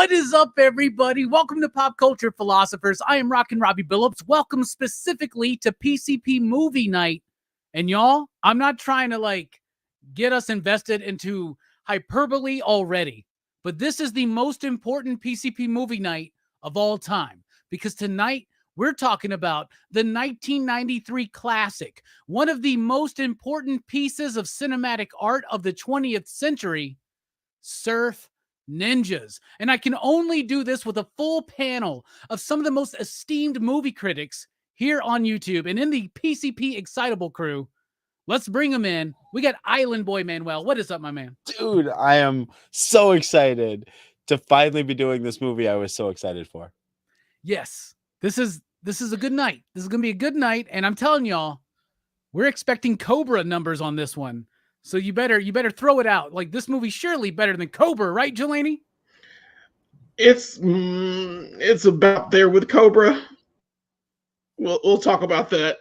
What is up, everybody? Welcome to Pop Culture Philosophers. I am Rockin' Robbie Billups. Welcome specifically to PCP Movie Night. And y'all, I'm not trying to get us invested into hyperbole already, but this is the most important PCP Movie Night of all time, because tonight we're talking about the 1993 classic, one of the most important pieces of cinematic art of the 20th century, Surf Ninjas. And I can only do this with a full panel of some of the most esteemed movie critics here on YouTube and in the PCP Excitable crew. Let's bring them in. We got Island Boy Manuel. What is up, my man? Dude, I am so excited to finally be doing this movie I was so excited for. Yes, this is a good night. This is going to be a good night, and I'm telling y'all, we're expecting Cobra numbers on this one. So you better throw it out. Like, this movie's surely better than Cobra, right, Jelani? It's about there with Cobra. We'll talk about that.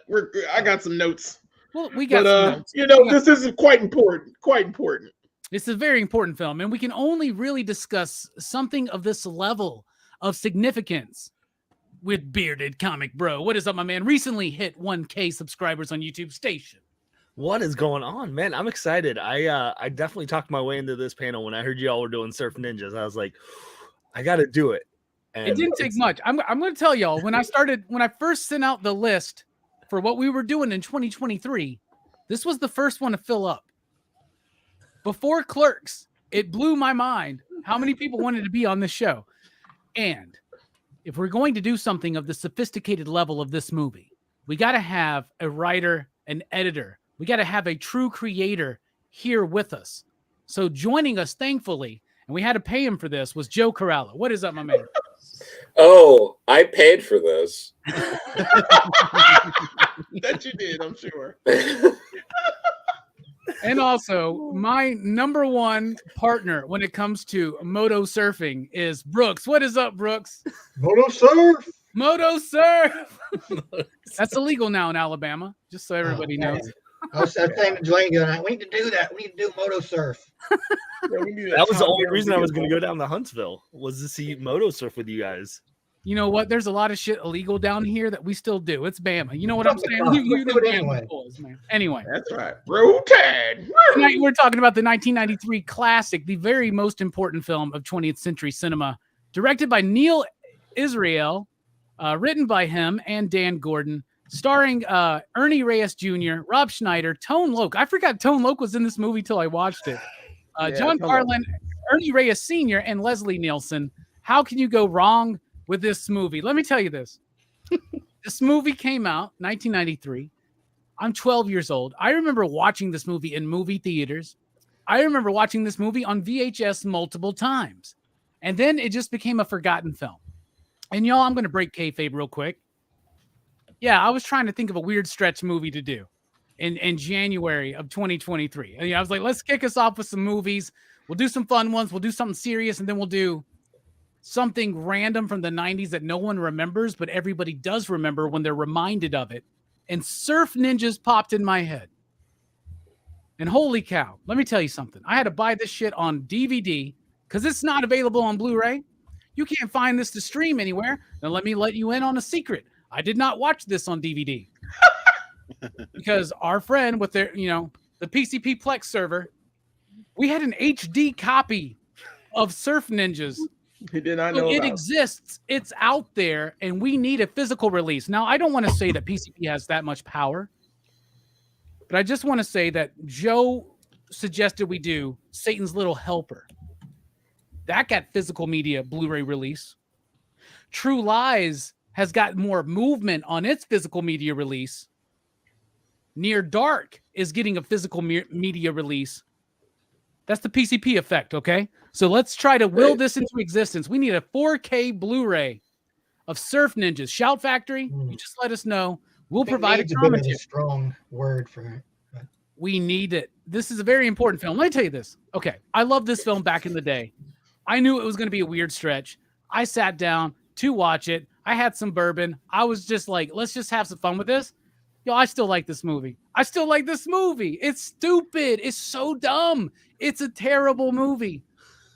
I got some notes. Well, we got some notes. This is quite important. Quite important. It's a very important film, and we can only really discuss something of this level of significance with Bearded Comic Bro. What is up, my man? Recently hit 1K subscribers on YouTube Station. What is going on, man? I'm excited. I definitely talked my way into this panel when I heard y'all were doing Surf Ninjas. I was like, I got to do it. And it didn't take much. I'm going to tell y'all, when I first sent out the list for what we were doing in 2023, this was the first one to fill up. Before Clerks, it blew my mind how many people wanted to be on this show. And if we're going to do something of the sophisticated level of this movie, we got to have a writer, an editor. We got to have a true creator here with us. So joining us, thankfully, and we had to pay him for this, was Joe Corallo. What is up, my man? Oh, I paid for this. That you did, I'm sure. And also, my number one partner when it comes to moto surfing is Brooks. What is up, Brooks? Moto surf. Moto surf. That's illegal now in Alabama, just so everybody knows. I was saying to Dwayne the other night, we need to do that. We need to do moto surf. That was the only reason I was going to go down to Huntsville, was to see moto surf with you guys. You know what? There's a lot of shit illegal down here that we still do. It's Bama. You know what I'm saying? You do it anyway. Boys, man. Anyway. That's right. Roll Tide. Tonight we're talking about the 1993 classic, the very most important film of 20th century cinema, directed by Neil Israel, written by him and Dan Gordon, starring Ernie Reyes Jr., Rob Schneider, Tone Loc. I forgot Tone Loc was in this movie till I watched it. John Carlin, Ernie Reyes Sr., and Leslie Nielsen. How can you go wrong with this movie? Let me tell you this. This movie came out 1993. I'm 12 years old. I remember watching this movie in movie theaters. I remember watching this movie on VHS multiple times. And then it just became a forgotten film. And y'all, I'm going to break kayfabe real quick. Yeah, I was trying to think of a weird stretch movie to do in January of 2023. And I was like, let's kick us off with some movies. We'll do some fun ones. We'll do something serious, and then we'll do something random from the 90s that no one remembers, but everybody does remember when they're reminded of it. And Surf Ninjas popped in my head. And holy cow, let me tell you something. I had to buy this shit on DVD because it's not available on Blu-ray. You can't find this to stream anywhere. Now let me let you in on a secret. I did not watch this on DVD because our friend with their, the PCP Plex server, we had an HD copy of Surf Ninjas. He did not know it exists. It's out there, and we need a physical release. Now, I don't want to say that PCP has that much power, but I just want to say that Joe suggested we do Satan's Little Helper. That got physical media Blu-ray release. True Lies has got more movement on its physical media release. Near Dark is getting a physical media release. That's the PCP effect, okay? So let's try to will this into existence. We need a 4K Blu-ray of Surf Ninjas. Shout Factory, you just let us know. We'll provide a commentary. A strong word for it. But we need it. This is a very important film. Let me tell you this. Okay, I love this film back in the day. I knew it was going to be a weird stretch. I sat down to watch it. I had some bourbon. I was just like, let's just have some fun with this. Yo, I still like this movie. It's stupid. It's so dumb. It's a terrible movie.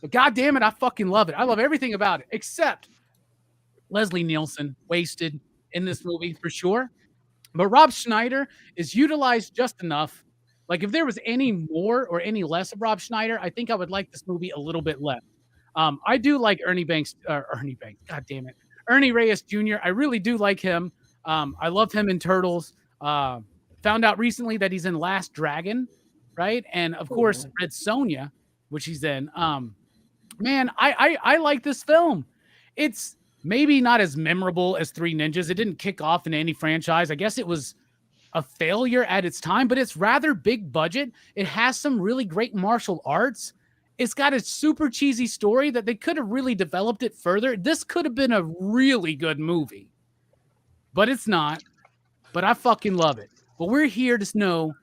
But God damn it, I fucking love it. I love everything about it except Leslie Nielsen, wasted in this movie for sure. But Rob Schneider is utilized just enough. Like if there was any more or any less of Rob Schneider, I think I would like this movie a little bit less. I do like Ernie Banks. God damn it, Ernie Reyes Jr. I really do like him. I love him in Turtles. Found out recently that he's in Last Dragon, right? And of course, Red Sonja, which he's in. Man, I like this film. It's maybe not as memorable as Three Ninjas. It didn't kick off in any franchise. I guess it was a failure at its time, but it's rather big budget. It has some really great martial arts. It's got a super cheesy story that they could have really developed it further. This could have been a really good movie, but it's not. But I fucking love it. But we're here to know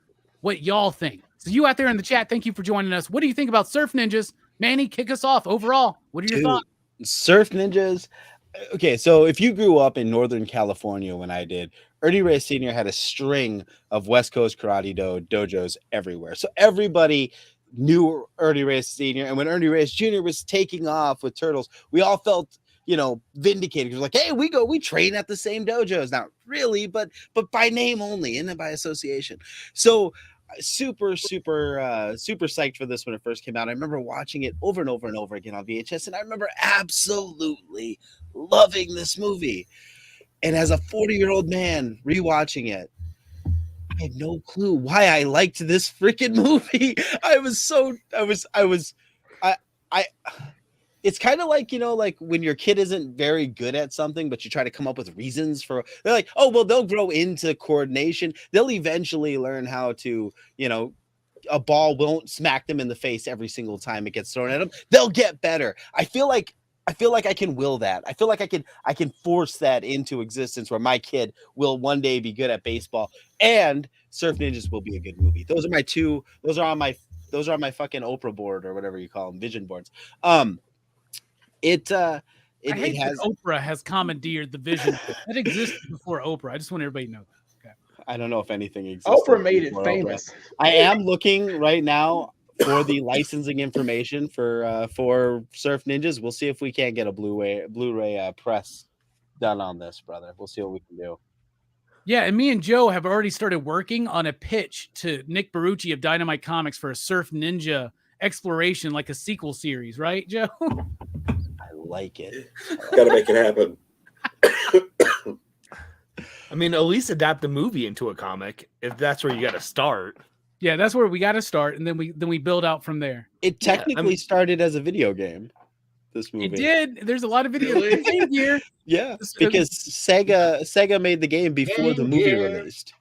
what y'all think. So you out there in the chat, thank you for joining us. What do you think about Surf Ninjas? Manny, kick us off. Overall, what are your thoughts? Surf Ninjas. Okay, so if you grew up in Northern California when I did, Ernie Reyes Sr. had a string of West Coast karate dojos everywhere. So everybody knew Ernie Reyes Sr. And when Ernie Reyes Jr. was taking off with Turtles, we all felt, vindicated. It was like, hey, we train at the same dojos. Not really, but by name only and then by association. So super psyched for this when it first came out. I remember watching it over and over and over again on VHS, and I remember absolutely loving this movie. And as a 40-year-old man rewatching it, I had no clue why I liked this freaking movie. It's kind of like, like when your kid isn't very good at something, but you try to come up with reasons they're like, oh, well, they'll grow into coordination. They'll eventually learn how to, a ball won't smack them in the face every single time it gets thrown at them. They'll get better. I feel like I can will that. I feel like I can force that into existence where my kid will one day be good at baseball and Surf Ninjas will be a good movie. Those are on my fucking Oprah board or whatever you call them, vision boards. It has Oprah has commandeered the vision that existed before Oprah. I just want everybody to know that. Okay. I don't know if anything exists. Oprah made it famous. I am looking right now for the licensing information for Surf Ninjas. We'll see if we can't get a Blu-ray press done on this, brother. We'll see what we can do. Yeah, and me and Joe have already started working on a pitch to Nick Barucci of Dynamite Comics for a Surf Ninja exploration, like a sequel series, right, Joe? I like it. Gotta make it happen. I mean, at least adapt the movie into a comic if that's where you got to start. Yeah, that's where we got to start, and then we build out from there. It technically started as a video game. This movie. It did. There's a lot of videos here. Yeah, because Sega made the game before the movie released.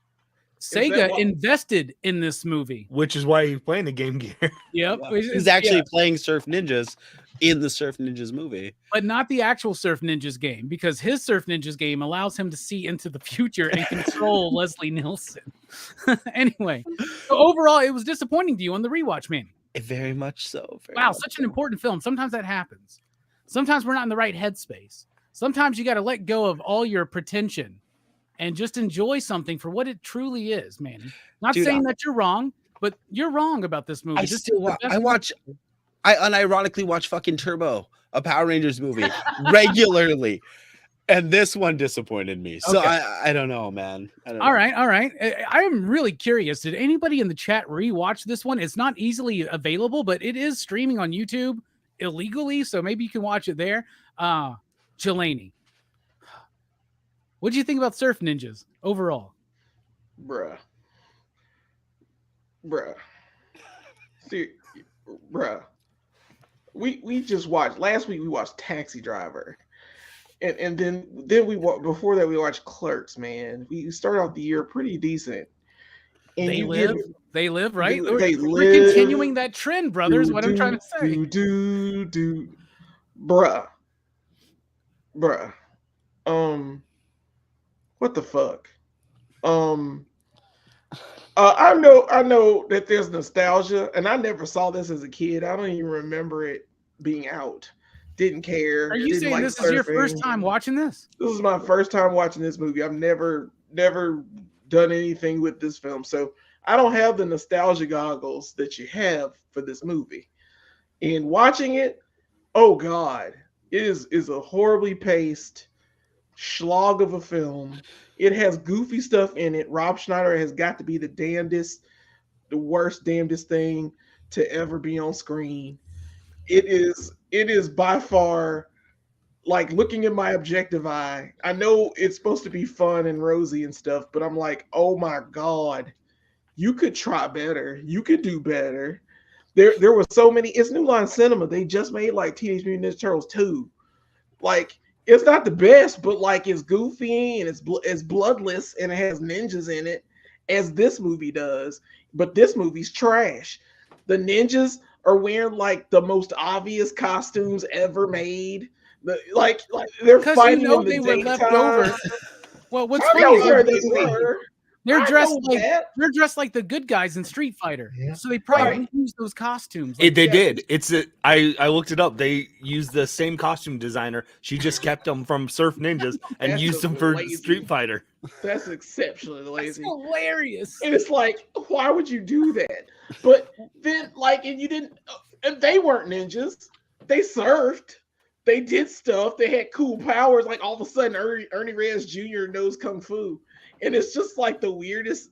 Sega invested in this movie, which is why he's playing the Game Gear. Yep, he's actually playing Surf Ninjas in the Surf Ninjas movie, but not the actual Surf Ninjas game, because his Surf Ninjas game allows him to see into the future and control Leslie Nielsen. Anyway, so overall, it was disappointing to you on the rewatch, man. Very much so. Wow, such an important film. Sometimes that happens. Sometimes we're not in the right headspace. Sometimes you got to let go of all your pretension and just enjoy something for what it truly is, man. Not saying that you're wrong, but you're wrong about this movie. I unironically watch fucking Turbo, a Power Rangers movie, regularly. And this one disappointed me. So okay. I don't know, man. All right. I am really curious. Did anybody in the chat rewatch this one? It's not easily available, but it is streaming on YouTube illegally, so maybe you can watch it there. Jelani, what do you think about Surf Ninjas overall? Bruh. See, bruh. We just watched last week. We watched Taxi Driver, and then we before that we watched Clerks. Man, we started off the year pretty decent. And they live, right? We're continuing that trend, brothers. What I'm trying to say. Bruh. What the fuck? I know that there's nostalgia, and I never saw this as a kid. I don't even remember it being out. Didn't care. Are you saying this is your first time watching this? This is my first time watching this movie. I've never done anything with this film, so I don't have the nostalgia goggles that you have for this movie. In watching it, Oh God, it is a horribly paced slog of a film. It has goofy stuff in it. Rob Schneider has got to be the worst damnedest thing to ever be on screen. It is by far, like, looking in my objective eye. I know it's supposed to be fun and rosy and stuff, but I'm like, oh my God, you could try better. You could do better. There were so many. It's New Line Cinema. They just made like Teenage Mutant Ninja Turtles 2. Like, it's not the best, but like it's goofy and it's bloodless and it has ninjas in it, as this movie does. But this movie's trash. The ninjas are wearing like the most obvious costumes ever made. Like they're Because fighting you know in the they were left daytime. over. Well, what's I funny know where is they were. they're I dressed know like that. they're dressed like the good guys in Street Fighter. Yeah. So they probably Right. used those costumes. They Yeah. did. I looked it up. They used the same costume designer. She just kept them from Surf Ninjas and That's used just them for lazy. Street Fighter. That's exceptionally That's lazy. hilarious. And it's like, why would you do that? But then, like, and you didn't, and they weren't ninjas. They surfed. They did stuff. They had cool powers. Like, all of a sudden, Ernie Reyes Jr. knows Kung Fu. And it's just like the weirdest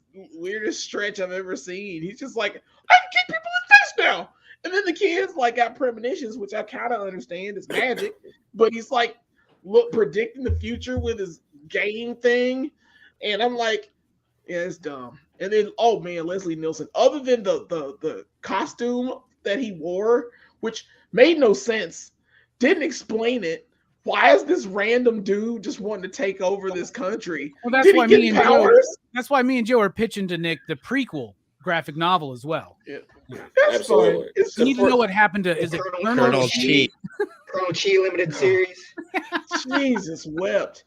stretch I've ever seen. He's just like, I can kick people in the face now. And then the kids, like, got premonitions, which I kind of understand. It's magic. But he's like, predicting the future with his game thing. And I'm like, yeah, it's dumb. And then, oh man, Leslie Nielsen. Other than the costume that he wore, which made no sense, didn't explain it. Why is this random dude just wanting to take over this country? Well, that's Did why he me get and Joe. powers? That's why me and Joe are pitching to Nick the prequel graphic novel as well. That's Absolutely. fine. It's You need just to know what happened to is it Colonel Chi. Colonel Chi limited series. Jesus wept.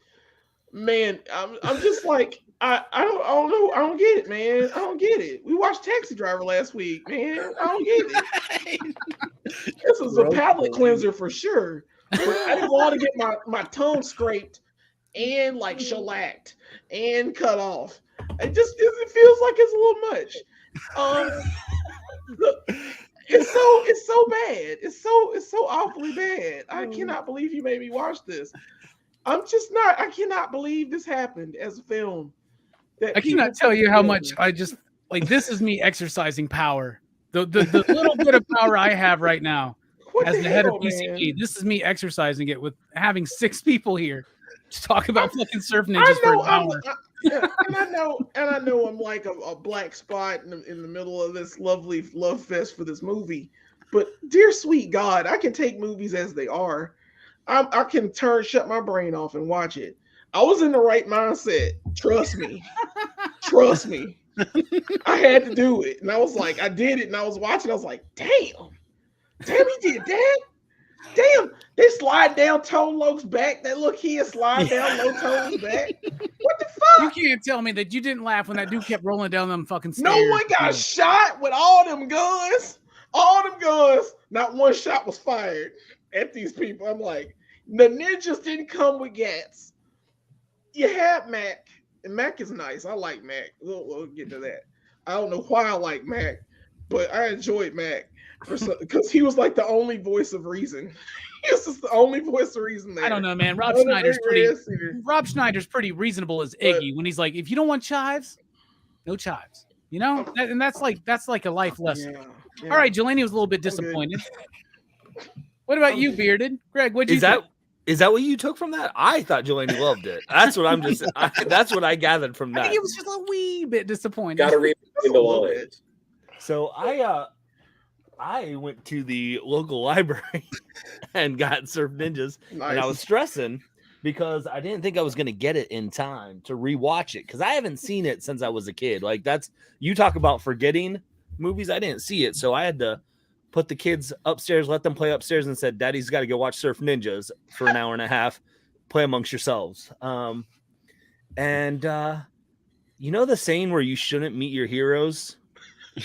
Man, I'm just like, I don't know. I don't get it, man. I don't get it. We watched Taxi Driver last week, man. I don't get it. This is a palate cleanser for sure. But I didn't want to get my tongue scraped and like shellacked and cut off. It feels like it's a little much. It's so bad. It's so awfully bad. I cannot believe you made me watch this. I cannot believe this happened as a film. I cannot tell you how much I just like this is me exercising power. The little bit of power I have right now as the head of PCP. This is me exercising it with having 6 people here to talk about fucking Surf Ninjas for an hour. And I know I'm like a black spot in the middle of this lovely love fest for this movie. But dear sweet God, I can take movies as they are. I can shut my brain off and watch it. I was in the right mindset. Trust me. Trust me. I had to do it. And I was like, I did it. And I was watching. I was like, damn, he did that. Damn, they slide down Tone Loc's back. That little kid slide down Low Tone's back. What the fuck? You can't tell me that you didn't laugh when that dude kept rolling down them fucking stairs. No one got shot with all them guns. All them guns. Not one shot was fired at these people. I'm like, the ninjas didn't come with gats. You had Mac, and Mac is nice. I like Mac. We'll get to that. I don't know why I like Mac, but I enjoyed Mac because he was like the only voice of reason. He was just the only voice of reason there. I don't know, man. Rob Schneider's pretty reasonable as Iggy when he's like, if you don't want chives, no chives. You know, and that's like a life lesson. Yeah. All right, Jelani was a little bit disappointed. What about you, Bearded? Greg, what'd you think? Is that what you took from that? I thought Jelani loved it. That's what that's what I gathered from that. I think he was just a wee bit disappointed. Got to read between the lines. So I went to the local library and got Surf Ninjas, and I was stressing because I didn't think I was going to get it in time to rewatch it because I haven't seen it since I was a kid. Like you talk about forgetting movies. I didn't see it, so I had to put the kids upstairs, let them play upstairs, and said, "Daddy's got to go watch Surf Ninjas for an hour and a half. Play amongst yourselves." And you know the saying where you shouldn't meet your heroes. I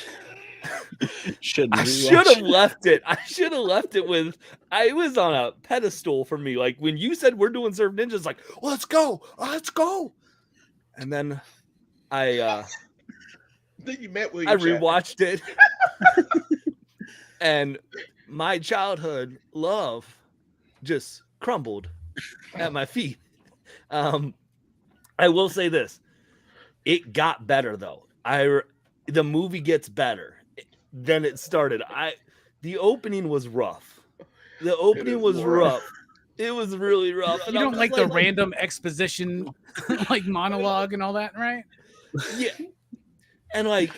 should have left it. I should have left it with. It was on a pedestal for me. Like when you said we're doing Surf Ninjas, like let's go. And then I rewatched it, and my childhood love just crumbled at my feet. I will say this. It got better though. The movie gets better than it started. The opening was rough. The opening was rough. It was really rough. You don't like the random exposition like monologue and all that, right? Yeah. And like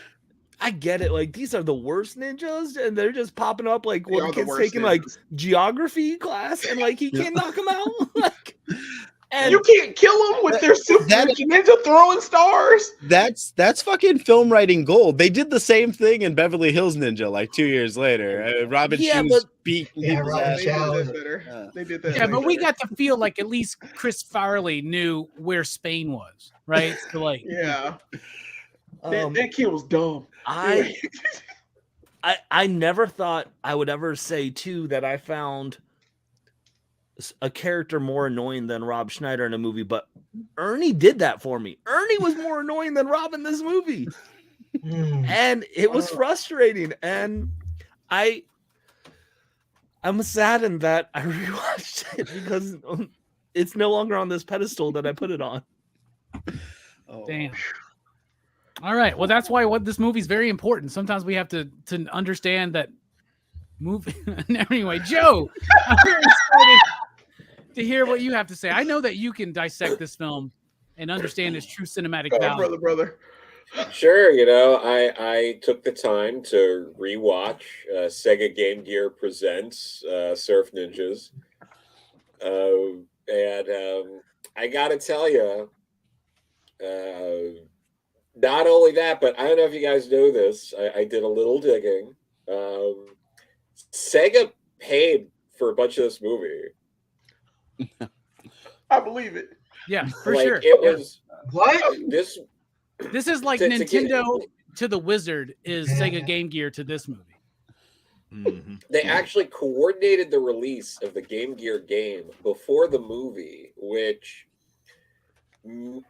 I get it. Like these are the worst ninjas, and they're just popping up like one kid's taking like geography class, and like he can't knock them out. Like, and you can't kill them with their super ninja throwing stars. That's fucking film writing gold. They did the same thing in Beverly Hills Ninja like 2 years later. Robin Shoes beat. Robin Shoes. They did that. Yeah, but we got to feel like at least Chris Farley knew where Spain was, right? So like, yeah. That kid was dumb. I never thought I would ever say too that I found a character more annoying than Rob Schneider in a movie, but Ernie did that for me. Ernie was more annoying than Rob in this movie. And it was frustrating. And I'm saddened that I rewatched it because it's no longer on this pedestal that I put it on. Oh. Damn. All right. Well, that's why this movie is very important. Sometimes we have to understand that movie. Anyway, Joe, I'm very excited to hear what you have to say. I know that you can dissect this film and understand its true cinematic value. Brother. Sure. I took the time to rewatch Sega Game Gear Presents Surf Ninjas. And I got to tell you, not only that, but I don't know if you guys know this. I did a little digging. Sega paid for a bunch of this movie. I believe it. Yeah, for sure. It was what? This is like Nintendo to the Wizard is Sega Game Gear to this movie. Mm-hmm. They actually coordinated the release of the Game Gear game before the movie, which the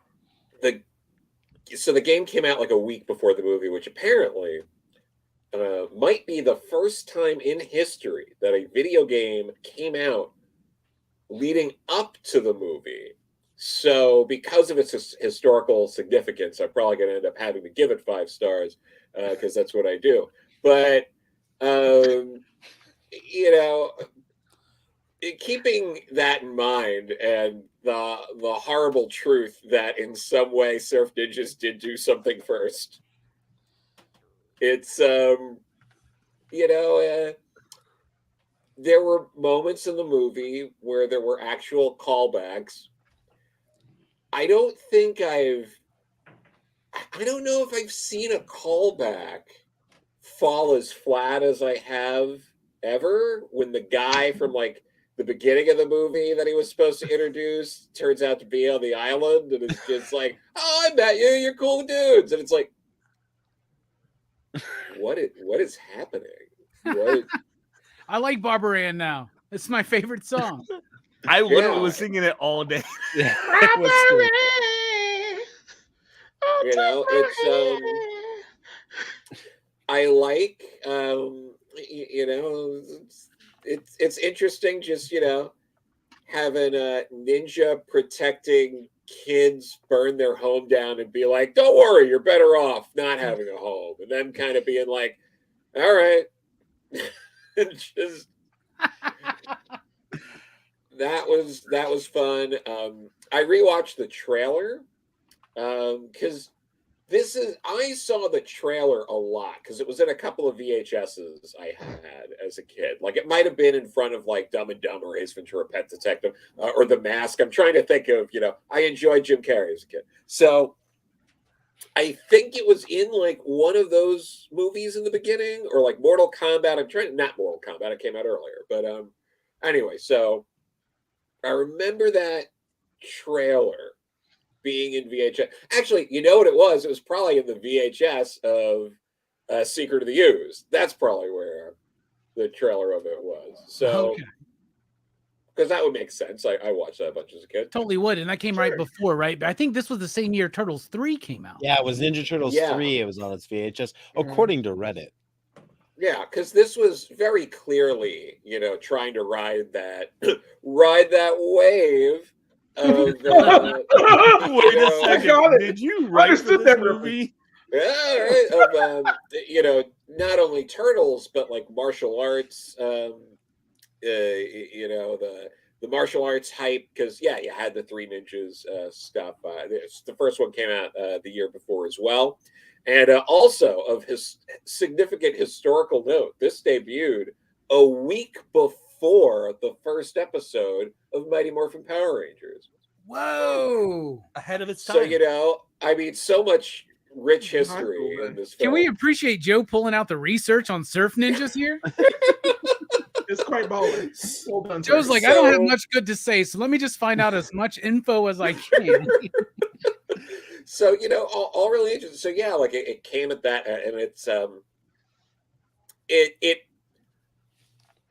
game came out like a week before the movie, which apparently might be the first time in history that a video game came out leading up to the movie. So because of its historical significance, I'm probably going to end up having to give it 5 stars because that's what I do. But, keeping that in mind and the horrible truth that in some way Surf Ninjas did do something first, it's, there were moments in the movie where there were actual callbacks. I don't know if I've seen a callback fall as flat as I have ever, when the guy from like the beginning of the movie that he was supposed to introduce turns out to be on the island, and it's just like, oh, I met you, you're cool dudes. And it's like, what is happening? I like Barbara Ann now. It's my favorite song. I literally was singing it all day. Yeah. I like, it's interesting just, having a ninja protecting kids burn their home down and be like, don't worry, you're better off not having a home. And them kind of being like, all right. Just that was fun. I rewatched the trailer because I saw the trailer a lot because it was in a couple of VHSs I had as a kid. Like it might have been in front of like Dumb and Dumber, Ace Ventura, Pet Detective, or The Mask. I'm trying to think of, I enjoyed Jim Carrey as a kid. So I think it was in like one of those movies in the beginning, or like Mortal Kombat. Not Mortal Kombat, it came out earlier. But anyway, so I remember that trailer being in VHS. Actually, you know what it was? It was probably in the VHS of Secret of the Ooze. That's probably where the trailer of it was. So, because that would make sense. I watched that a bunch as a kid. Totally would. And that came right before, right? But I think this was the same year Turtles 3 came out. Yeah, it was Ninja Turtles 3. It was on its VHS, according to Reddit. Yeah, because this was very clearly, trying to ride that wave of Wait a I second. got it. Did you I write for understood this that movie? yeah, right, of not only turtles but like martial arts, the martial arts hype, because you had the Three Ninjas stuff. The first one came out the year before as well. And also of his significant historical note, this debuted a week before the first episode of Mighty Morphin Power Rangers. Whoa! Ahead of its time. So, so much rich history in this film. Can we appreciate Joe pulling out the research on surf ninjas here? It's quite baller. Well done, Joe's sir. like, I don't have much good to say, so let me just find out as much info as I can. So, all really interesting. So, yeah, like it came at that, and it's,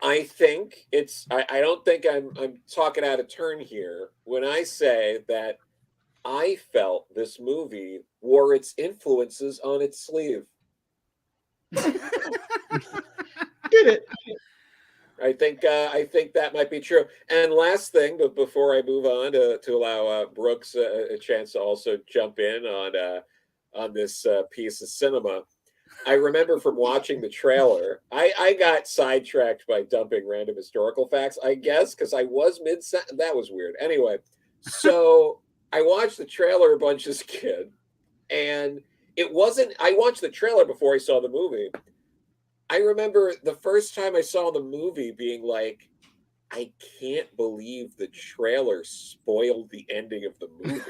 I think it's, I don't think I'm talking out of turn here when I say that I felt this movie wore its influences on its sleeve. Did it? I think that might be true. And last thing, but before I move on to allow Brooks a chance to also jump in on this piece of cinema, I remember from watching the trailer, I got sidetracked by dumping random historical facts, I guess, because I was mid-sentence. That was weird. Anyway, so I watched the trailer a bunch as a kid, and I watched the trailer before I saw the movie. I remember the first time I saw the movie being like, I can't believe the trailer spoiled the ending of the movie.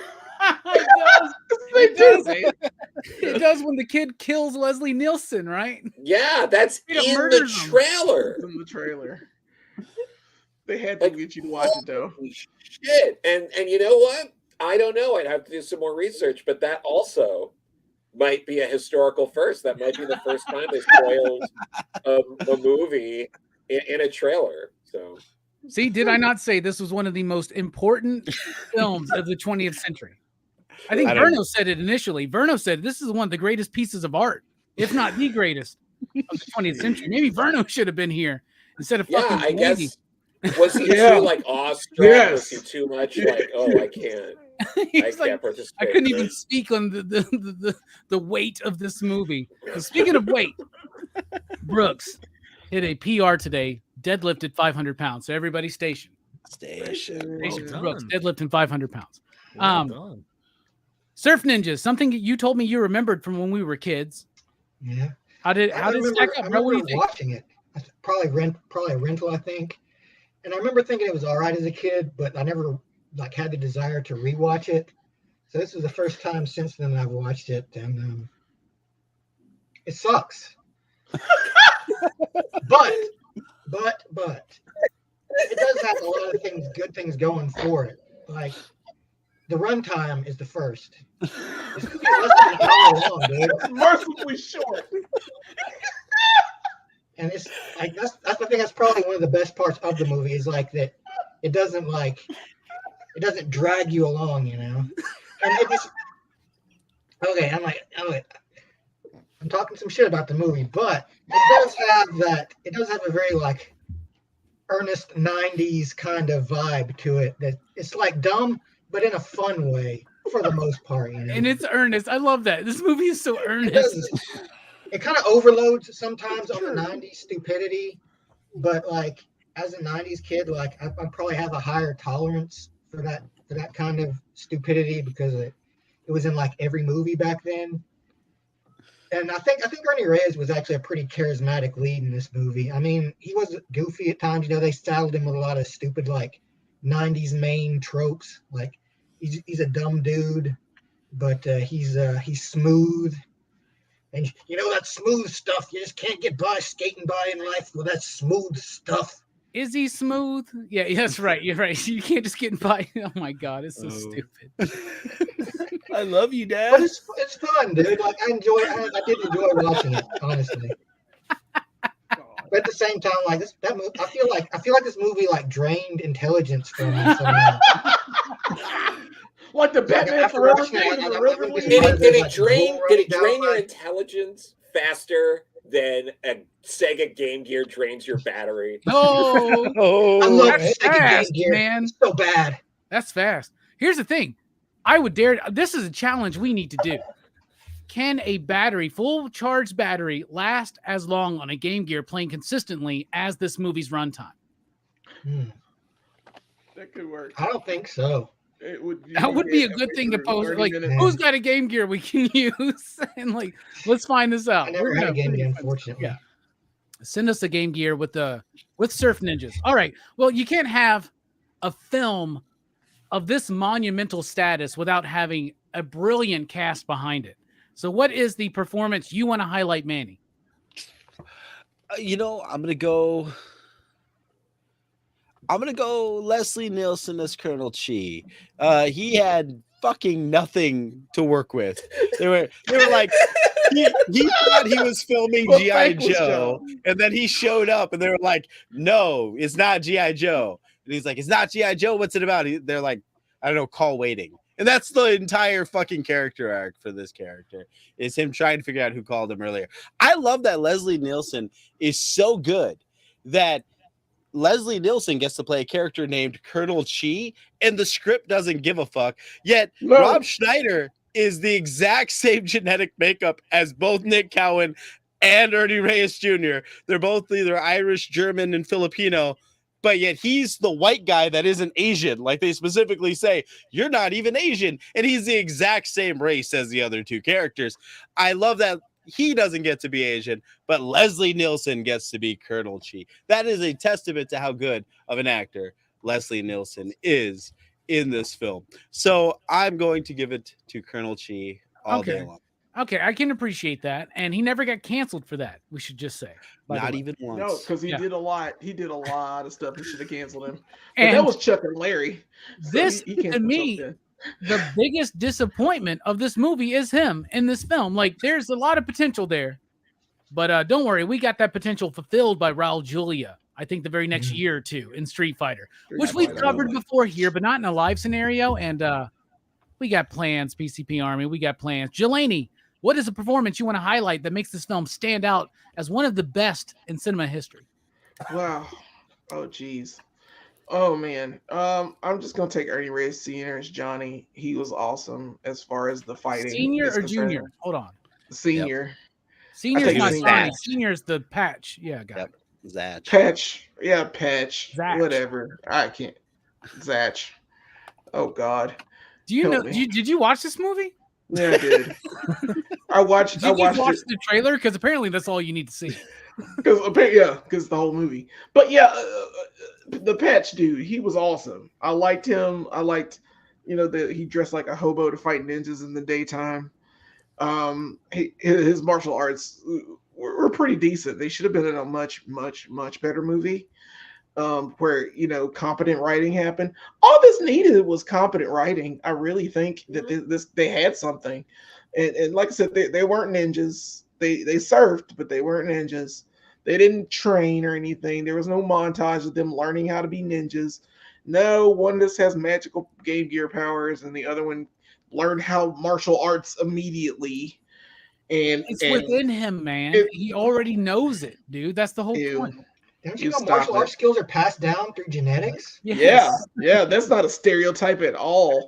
It does when the kid kills Leslie Nielsen, right? Yeah, that's in the trailer. In the trailer. They had to get you to watch it, though. Shit. And you know what? I don't know. I'd have to do some more research, but that also might be a historical first. That might be the first time they spoiled a movie in a trailer. So, see, did I not say this was one of the most important films of the 20th century? I think Verno said it initially. Verno said this is one of the greatest pieces of art, if not the greatest of the 20th century. Maybe Verno should have been here instead of fucking. I guess. Was he too like awestruck? Yes. Was he too much like, oh, I can't. I can't participate. I couldn't even speak on the weight of this movie. So speaking of weight, Brooks hit a PR today, deadlifted 500 pounds. So everybody station for Brooks, deadlifting 500 pounds. Surf Ninjas, something you told me you remembered from when we were kids. Yeah. How did it stack up, bro? What do you think? Watching it, probably a rental, I think. And I remember thinking it was all right as a kid, but I never had the desire to rewatch it. So this is the first time since then I've watched it, and it sucks. but it does have a lot of good things going for it. Like the runtime is the first. This movie is less than an hour long, dude. It's mercifully short. And it's like that's I think that's probably one of the best parts of the movie is like that it doesn't drag you along, And it just I'm talking some shit about the movie, but it does have a very like earnest 90s kind of vibe to it that it's like dumb but in a fun way for the most part, And it's earnest. I love that. This movie is so earnest. It kind of overloads sometimes on the 90s stupidity, but like as a 90s kid, like I probably have a higher tolerance for that kind of stupidity because it was in like every movie back then. And I think Ernie Reyes was actually a pretty charismatic lead in this movie. I mean, he was goofy at times. They saddled him with a lot of stupid like 90s main tropes. Like he's a dumb dude, but he's smooth. And that smooth stuff, you just can't get by skating by in life with that smooth stuff. Is he smooth? Yeah, that's right. You're right. You can't just get by. Oh my God, it's so stupid. I love you, Dad. But it's fun, dude. Like I did enjoy watching it, honestly. But at the same time, like that movie, I feel like this movie like drained intelligence from me somehow. Like the Batman Forever thing. Did it drain your intelligence faster then a Sega Game Gear drains your battery. Oh, I love that's Sega Game fast, Gear. man. It's so bad. That's fast. Here's the thing. I would dare. This is a challenge we need to do. Can a battery, full charged battery, last as long on a Game Gear playing consistently as this movie's runtime? That could work. I don't think so. That would be a good thing to post. Like, who's got a Game Gear we can use? And like, let's find this out. I never had a Game Gear, unfortunately. Yeah. Send us a Game Gear with Surf Ninjas. All right. Well, you can't have a film of this monumental status without having a brilliant cast behind it. So what is the performance you want to highlight, Manny? I'm gonna go Leslie Nielsen as Colonel Chi. He had fucking nothing to work with. They were like, he thought he was filming G.I. Joe, and then he showed up, and they were like, no, it's not G.I. Joe. And he's like, it's not G.I. Joe. What's it about? They're like, I don't know, call waiting. And that's the entire fucking character arc for this character, is him trying to figure out who called him earlier. I love that Leslie Nielsen is so good that Leslie Nielsen gets to play a character named Colonel Chi, and the script doesn't give a fuck. Yet Rob Schneider is the exact same genetic makeup as both Nick Cowan and Ernie Reyes Jr. They're both either Irish, German, and Filipino, but yet he's the white guy that isn't Asian. Like they specifically say, you're not even Asian. And he's the exact same race as the other two characters. I love that he doesn't get to be Asian, but Leslie Nielsen gets to be Colonel Chi. That is a testament to how good of an actor Leslie Nielsen is in this film. So I'm going to give it to Colonel Chi all day long. Okay, I can appreciate that. And he never got canceled for that, we should just say. Not even once. No, because he did a lot. He did a lot of stuff. He should have canceled him. But that was Chuck and Larry. So this, to me, the biggest disappointment of this movie is him in this film. Like, there's a lot of potential there. But don't worry, we got that potential fulfilled by Raul Julia, I think the very next year or two in Street Fighter, which we've covered before here, but not in a live scenario. And we got plans, PCP Army. We got plans. Jelani, what is a performance you want to highlight that makes this film stand out as one of the best in cinema history? Wow. Oh, geez. Oh, man. I'm just going to take Ernie Reyes Sr. as Johnny. He was awesome as far as the fighting. Senior or junior? Hold on. Senior. Yep. Senior's not Johnny. Senior's the Patch. Yeah, got it. Zach. Patch. Yeah, Patch. Zach. Whatever. I can't. Zach. Oh, God. Do you know? Did you watch this movie? Yeah, I did. I watched the trailer? Because apparently that's all you need to see. Because the whole movie. But yeah, the Patch dude, he was awesome. I liked him. I liked, that he dressed like a hobo to fight ninjas in the daytime. His martial arts were pretty decent. They should have been in a much, much, much better movie. Where competent writing happened. All this needed was competent writing. I really think that they had something, and like I said, they weren't ninjas. They surfed, but they weren't ninjas. They didn't train or anything. There was no montage of them learning how to be ninjas. No, one just has magical Game Gear powers, and the other one learned how martial arts immediately. And it's within him, man. He already knows it, dude. That's the whole point. Don't you know martial arts skills are passed down through genetics? Yes. Yeah, that's not a stereotype at all.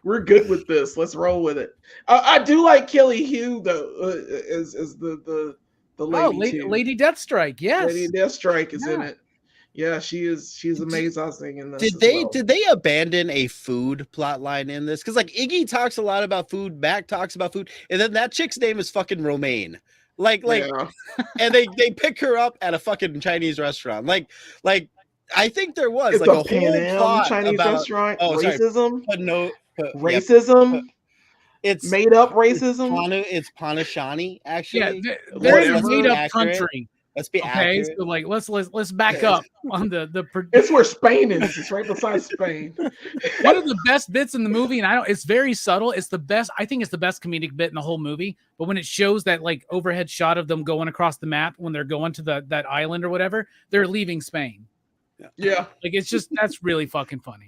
We're good with this. Let's roll with it. I do like Kelly Hu though, as the lady. Lady Deathstrike. Yes, Lady Deathstrike is in it. Yeah, she's amazing in this. Did they abandon a food plot line in this? Because like Iggy talks a lot about food, Mac talks about food, and then that chick's name is fucking Romaine. And they pick her up at a fucking Chinese restaurant. Like I think there was it's like a Pan whole plot Chinese about restaurant. Racism. Racism. It's made up racism. It's Panashani, actually. Yeah, there is made up country. Let's be accurate. So like let's back up on the. It's where Spain is. It's right beside Spain. One of the best bits in the movie, and it's very subtle. It's the best. I think it's the best comedic bit in the whole movie. But when it shows that like overhead shot of them going across the map when they're going to that island or whatever, they're leaving Spain. Yeah, like it's just that's really fucking funny.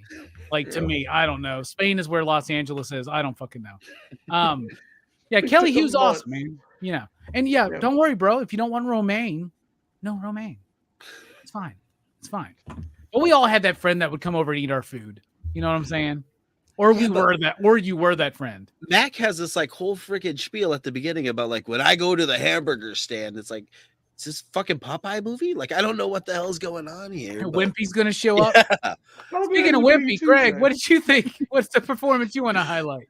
Like to me, I don't know. Spain is where Los Angeles is. I don't fucking know. Yeah, Kelly Hu's awesome, man. You know, and yeah, don't worry, bro. If you don't want romaine, no romaine. It's fine. It's fine. But we all had that friend that would come over and eat our food. You know what I'm saying? Or you were that friend. Mac has this like whole freaking spiel at the beginning about like when I go to the hamburger stand, it's like, is this fucking Popeye movie? Like, I don't know what the hell's going on here. Wimpy's gonna show up. Yeah. Speaking of Wimpy, Greg, what did you think? What's the performance you want to highlight?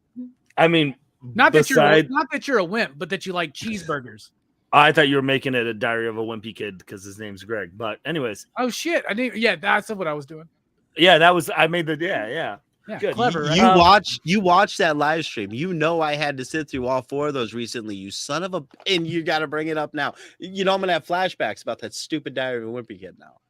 I mean, not that you're a wimp, but that you like cheeseburgers. I thought you were making it a Diary of a Wimpy Kid because his name's Greg. But anyways. Oh shit! I didn't. Yeah, that's what I was doing. Yeah, I made the yeah. Good. Clever. Right? You watched that live stream. You know I had to sit through all 4 of those recently. You son of a, and you got to bring it up now. You know I'm gonna have flashbacks about that stupid Diary of a Wimpy Kid now.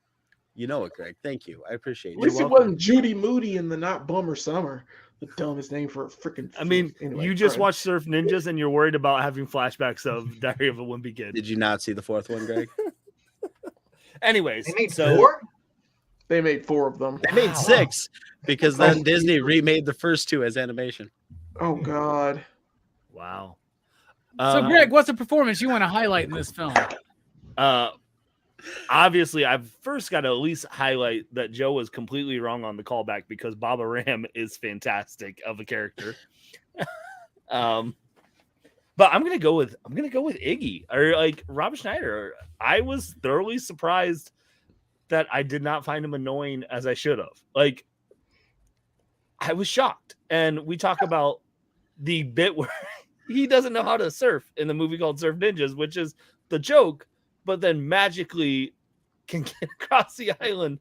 You know it, Greg. Thank you. I appreciate it. At least it wasn't Judy Moody in the Not Bummer Summer. The dumbest name for a freaking. I mean, you just watched Surf Ninjas and you're worried about having flashbacks of Diary of a Wimpy Kid. Did you not see the 4th one, Greg? Anyways, they made 4? They made 4 of them. They made 6 because then Disney remade the first 2 as animation. Oh God! Wow. So, Greg, what's the performance you want to highlight in this film? Obviously, I've first got to at least highlight that Joe was completely wrong on the callback because Baba Ram is fantastic of a character. But I'm gonna go with Iggy or like Rob Schneider. I was thoroughly surprised that I did not find him annoying as I should have. Like, I was shocked. And we talk about the bit where he doesn't know how to surf in the movie called Surf Ninjas, which is the joke, but then magically can get across the island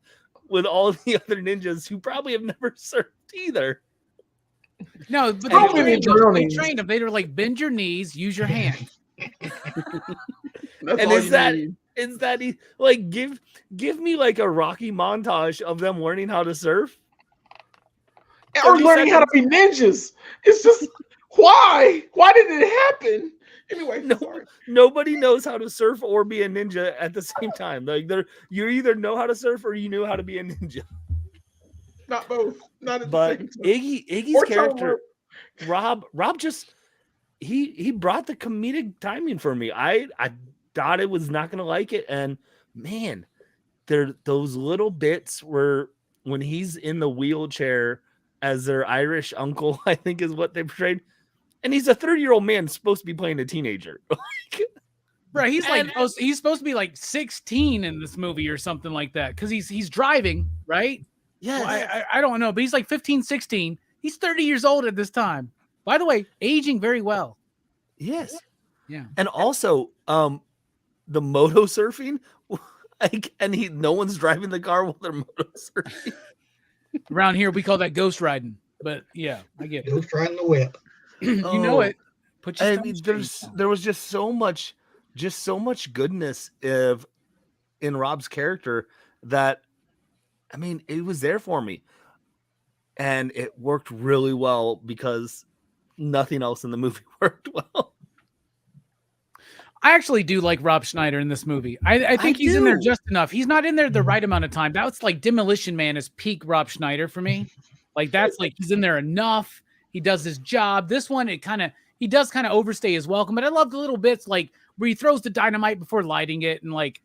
with all of the other ninjas who probably have never surfed either. No, but they trained them. They were like, bend your knees, use your hands. And is that he like give me like a Rocky montage of them learning how to surf or learning how to be ninjas? It's just why did it happen? Anyway, nobody knows how to surf or be a ninja at the same time. Like you either know how to surf or you know how to be a ninja. Not both. Not at but the same time. Iggy's character, Rob just he brought the comedic timing for me. I thought it was not going to like it, and man, those little bits were when he's in the wheelchair as their Irish uncle, I think is what they portrayed, and he's a 30-year-old man supposed to be playing a teenager. Right, he's supposed to be like 16 in this movie or something like that because he's driving, right? Yeah, well, I don't know, but he's like 15, 16. He's 30 years old at this time. By the way, aging very well. Yes. Yeah. And also, the moto surfing, like, and no one's driving the car while they're moto surfing. Around here, we call that ghost riding. But yeah, I get it. Ghost riding the whip. You know it. There was just so much goodness in Rob's character that, I mean, it was there for me, and it worked really well because nothing else in the movie worked well. I actually do like Rob Schneider in this movie. I think he's in there just enough. He's not in there the right amount of time. That's like Demolition Man is peak Rob Schneider for me. Like that's like he's in there enough. He does his job. This one, he does kind of overstay his welcome. But I love the little bits like where he throws the dynamite before lighting it and like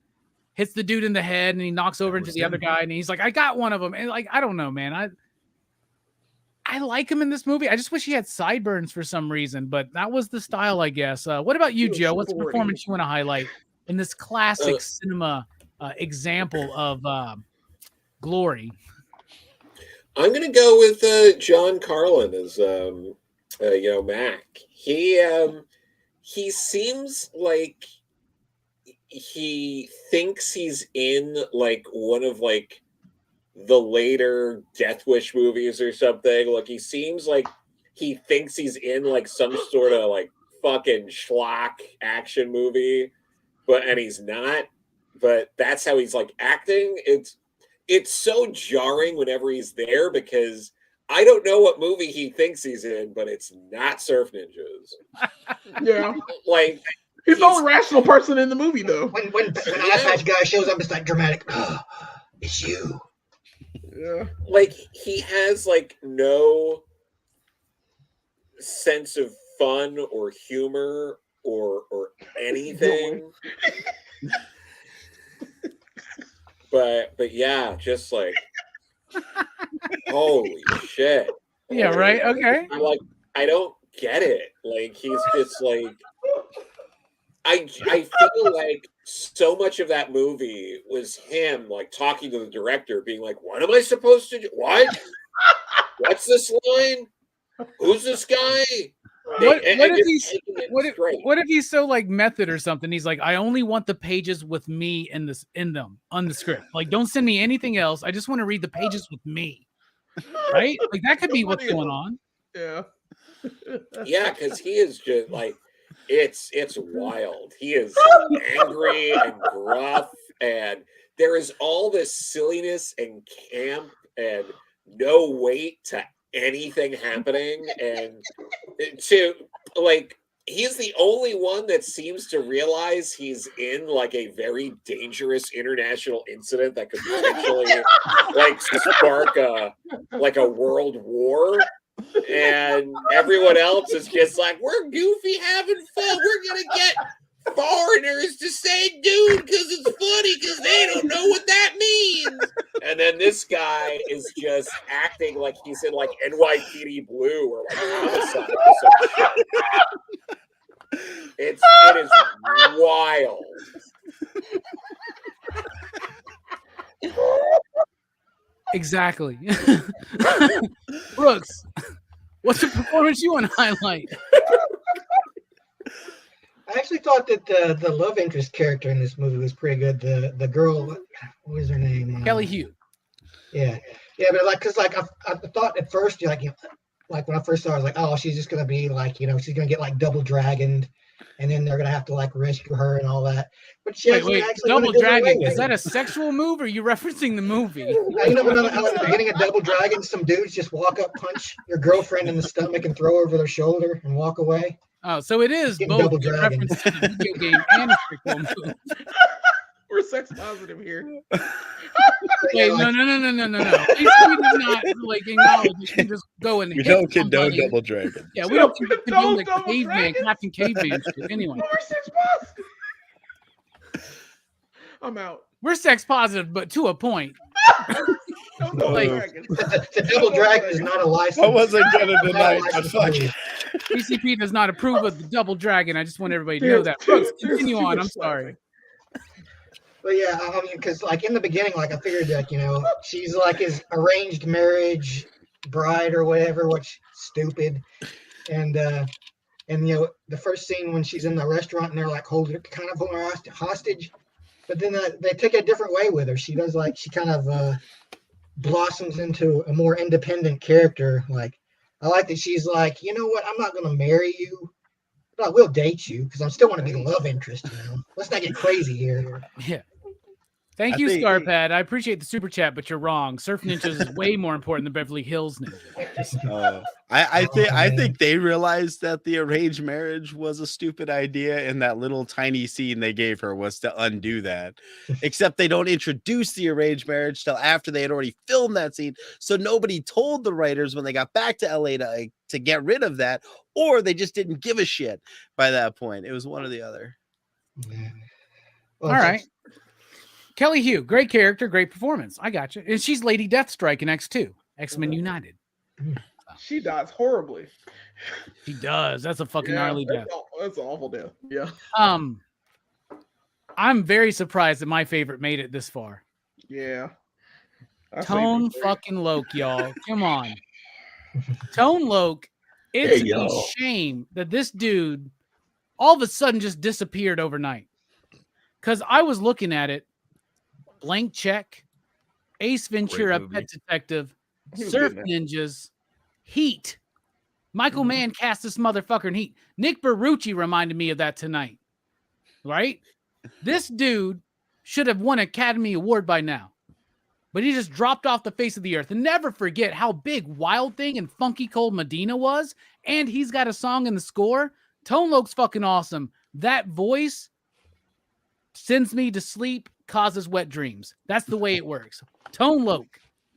hits the dude in the head and he knocks over into the other guy and he's like, I got one of them. And like, I don't know, man. I like him in this movie. I just wish he had sideburns for some reason, but that was the style, I guess. What about you, Joe? What's the performance you want to highlight in this classic cinema example of glory? I'm going to go with John Carlin as Mac. He seems like he thinks he's in like one of like the later Death Wish movies or something. Like he seems like he thinks he's in like some sort of like fucking schlock action movie, and he's not. But that's how he's like acting. It's so jarring whenever he's there because I don't know what movie he thinks he's in, but it's not Surf Ninjas. Yeah, like he's the only rational person in the movie though. When Eye Patch guy shows up, it's like dramatic. Oh, it's you. Yeah. Like he has like no sense of fun or humor or anything. but yeah, just like holy shit. Yeah, right. Okay. I'm like, I don't get it. Like he's just like I feel like so much of that movie was him like talking to the director, being like, "What am I supposed to do? What? What's this line? Who's this guy?" What if he's so like method or something? He's like, I only want the pages with me in them on the script. Like, don't send me anything else. I just want to read the pages with me. Right? Like that could be what's going on. Yeah. Yeah, because he is just like it's wild. He is angry and gruff, and there is all this silliness and camp and no weight to anything happening, and to like he's the only one that seems to realize he's in like a very dangerous international incident that could potentially like spark a world war. And everyone else is just like, we're goofy having fun. We're gonna get foreigners to say dude because it's funny because they don't know what that means. And then this guy is just acting like he's in like NYPD Blue or like Homicide or some shit. It is wild. Exactly. Brooks, what's the performance you want to highlight? I actually thought that the love interest character in this movie was pretty good. The girl, what was her name? Kelly Hu. Yeah, but like, cause like I thought at first, like when I first saw her, I was like, oh, she's just gonna be like, she's gonna get like double dragoned, and then they're gonna have to like rescue her and all that. But she actually double dragon, is that a sexual move or are you referencing the movie? You know how in the beginning of Double Dragon, some dudes just walk up, punch your girlfriend in the stomach, and throw her over their shoulder and walk away. Oh, so it is both Double Dragon. reference to the video game and a sexual move. We're sex positive here. Wait, no. He does not like acknowledge you can just go and we hit don't condone somebody. Double Dragon. Yeah, we don't condone the Double caveman, Dragon? Captain Caveman shit. Anyway, We're sex positive. I'm out. we're sex positive, but to a point. Like, The Double Dragon is not a license. I wasn't gonna deny it, but fuck it. PCP does not approve of the Double Dragon. I just want everybody to know that. Brooks, continue on. I'm sorry. But yeah, I mean, because like in the beginning, like I figured like she's like his arranged marriage bride or whatever, which stupid, and the first scene when she's in the restaurant and they're like holding her hostage, but then they take a different way with her. She does like she kind of blossoms into a more independent character. Like I like that she's like, you know what, I'm not gonna marry you, but I will date you because I still want to be the love interest. Let's not get crazy here. Yeah. Thank you, Scarpad. I appreciate the super chat, but you're wrong. Surf Ninjas is way more important than Beverly Hills Ninja. I think they realized that the arranged marriage was a stupid idea, and that little tiny scene they gave her was to undo that. Except they don't introduce the arranged marriage till after they had already filmed that scene, so nobody told the writers when they got back to LA to get rid of that, or they just didn't give a shit by that point. It was one or the other. Yeah. All right. Kelly Hu, great character, great performance. I got you. And she's Lady Deathstrike in X2, X-Men United. She dies horribly. She does. That's a fucking gnarly death. That's an awful death. Yeah. I'm very surprised that my favorite made it this far. Yeah. Tone fucking Loc, y'all. Come on. Tone Loc. It's a shame that this dude all of a sudden just disappeared overnight. Because I was looking at it. Blank Check, Ace Ventura, Pet Detective, Surf Ninjas, Heat. Michael Mann cast this motherfucker in Heat. Nick Berrucci reminded me of that tonight. Right? This dude should have won an Academy Award by now. But he just dropped off the face of the earth. And never forget how big Wild Thing and Funky Cold Medina was. And he's got a song in the score. Tone Loc's fucking awesome. That voice sends me to sleep, causes wet dreams. That's the way it works. Tone Loc.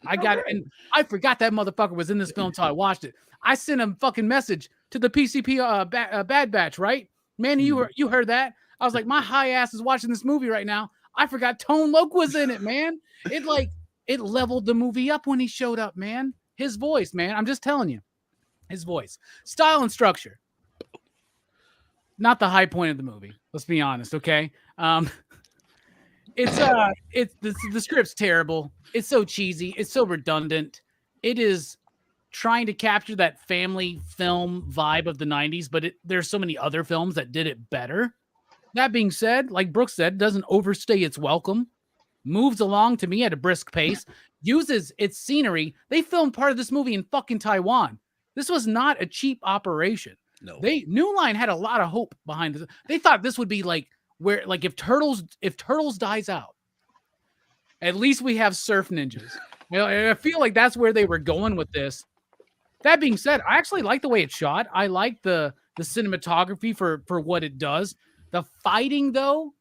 I got it. And I forgot that motherfucker was in this film until I watched it. I sent a fucking message to the PCP Bad Batch, right? Man, you heard that? I was like, my high ass is watching this movie right now. I forgot Tone Loc was in it, man. It leveled the movie up when he showed up, man. His voice, man. I'm just telling you. His voice. Style and structure. Not the high point of the movie. Let's be honest, okay? The script's terrible. It's so cheesy. It's so redundant. It is trying to capture that family film vibe of the 90s, but there's so many other films that did it better. That being said, like Brooks said, doesn't overstay its welcome, moves along to me at a brisk pace, uses its scenery. They filmed part of this movie in fucking Taiwan. This was not a cheap operation. No. New Line had a lot of hope behind this. They thought this would be like if Turtles dies out, at least we have surf ninjas. You know, I feel like that's where they were going with this. That being said, I actually like the way it's shot. I like the cinematography for what it does. The fighting, though,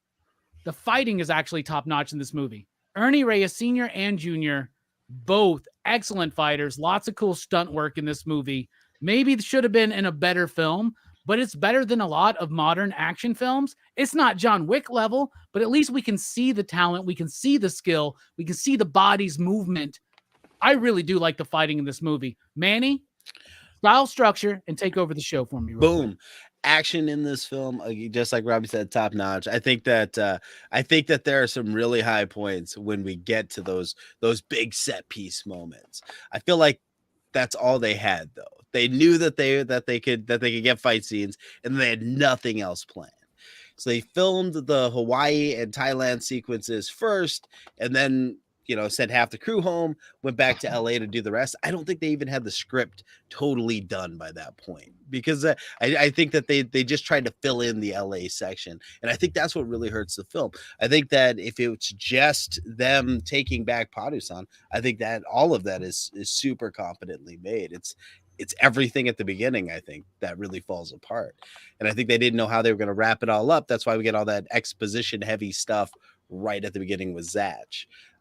is actually top notch in this movie. Ernie Reyes Sr. and Jr., both excellent fighters. Lots of cool stunt work in this movie. Maybe it should have been in a better film, but it's better than a lot of modern action films. It's not John Wick level, but at least we can see the talent. We can see the skill. We can see the body's movement. I really do like the fighting in this movie. Manny, style, structure, and take over the show for me. Boom. Action in this film, just like Robbie said, top notch. I think that there are some really high points when we get to those big set piece moments. I feel like that's all they had, though. They knew that they could get fight scenes, and they had nothing else planned. So they filmed the Hawaii and Thailand sequences first, and then sent half the crew home, went back to LA to do the rest. I don't think they even had the script totally done by that point, because I think that they just tried to fill in the LA section. And I think that's what really hurts the film. I think that if it's just them taking back Padusan, I think that all of that is super competently made. It's everything at the beginning, I think, that really falls apart. And I think they didn't know how they were going to wrap it all up. That's why we get all that exposition heavy stuff right at the beginning with Zach.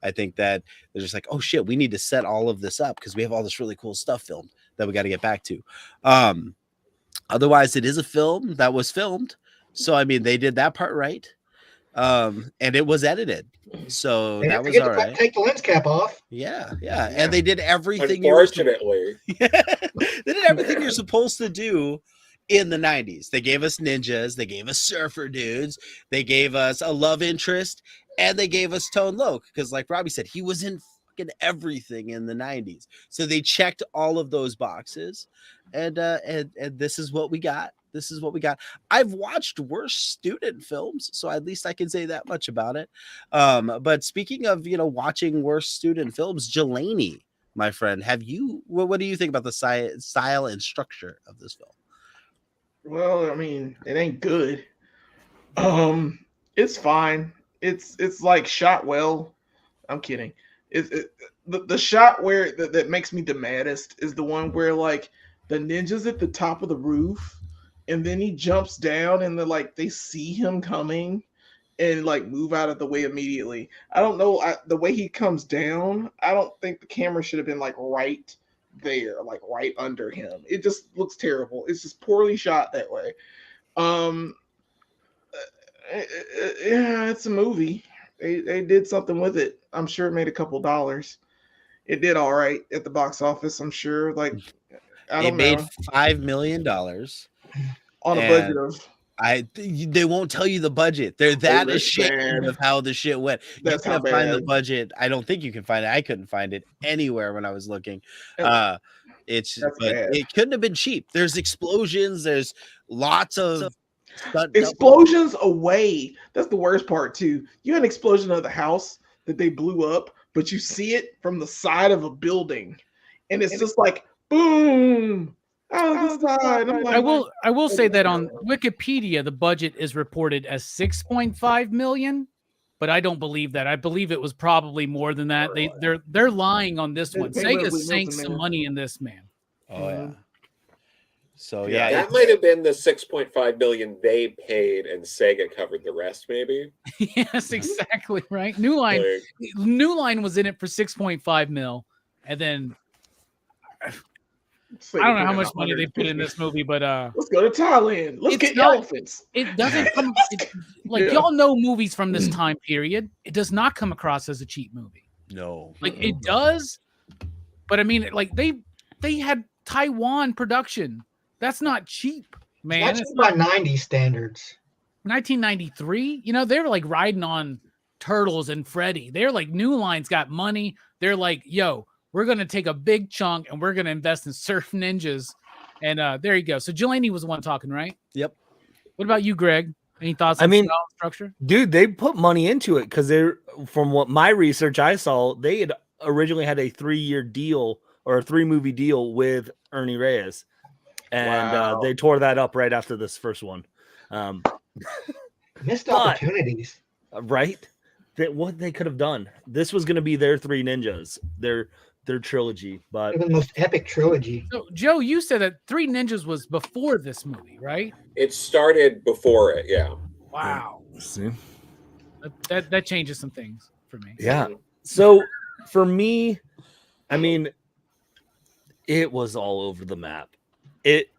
I think that they're just like, oh shit, we need to set all of this up because we have all this really cool stuff filmed that we got to get back to. Otherwise, it is a film that was filmed. So, I mean, they did that part right. And it was edited. So that was all right. Take the lens cap off. Yeah. And they did everything. Unfortunately. They did everything you're supposed to do in the 90s. They gave us ninjas. They gave us surfer dudes. They gave us a love interest. And they gave us Tone Loc, because like Robbie said, he was in fucking everything in the 90s. So they checked all of those boxes. And this is what we got. This is what we got. I've watched worse student films, so at least I can say that much about it. But speaking of, watching worse student films, Jelani, my friend, what do you think about the style and structure of this film? Well, I mean, it ain't good. It's fine. It's like shot well. I'm kidding. The shot where that makes me the maddest is the one where like the ninja's at the top of the roof, and then he jumps down, and they see him coming, and like move out of the way immediately. I don't know the way he comes down. I don't think the camera should have been like right there, like right under him. It just looks terrible. It's just poorly shot that way. Yeah, it's a movie. They did something with it. I'm sure it made a couple dollars. It did all right at the box office, I'm sure. Like, It made $5 million on a budget of. They won't tell you the budget. They're that ashamed of how the shit went. That's you can't find the budget. I don't think you can find it. I couldn't find it anywhere when I was looking. It couldn't have been cheap. There's explosions. There's lots of explosions away. That's the worst part too. You had an explosion of the house that they blew up, but you see it from the side of a building, and it's just like boom. Out of the side. I will say that on Wikipedia, the budget is reported as 6.5 million, but I don't believe that. I believe it was probably more than that. They're lying on this one. Sega sank some money in this, man. Oh yeah. So yeah, that might have been the 6.5 million they paid, and Sega covered the rest, maybe. Yes, exactly right. New Line was in it for 6.5 mil, and then I don't know how much money they put in this movie, but let's go to Thailand. Let's get elephants. It doesn't come y'all know movies from this time period. It does not come across as a cheap movie. No, like it does, but I mean, like they had Taiwan production. That's not cheap, man. That's by 90 standards. 1993. You know, they were like riding on Turtles and Freddy. They're like, New Line's got money. They're like, yo, we're gonna take a big chunk and we're gonna invest in Surf Ninjas. And there you go. So Delaney was the one talking, right? Yep. What about you, Greg? Any thoughts on style structure? Dude, they put money into it because from what my research I saw, they had originally had a 3-year deal or a 3-movie deal with Ernie Reyes. And they tore that up right after this first one. Missed opportunities. Right? What they could have done. This was going to be their 3 ninjas, their trilogy. But the most epic trilogy. So, Joe, you said that 3 Ninjas was before this movie, right? It started before it, yeah. Wow. See? That changes some things for me. Yeah. So for me, I mean, it was all over the map. It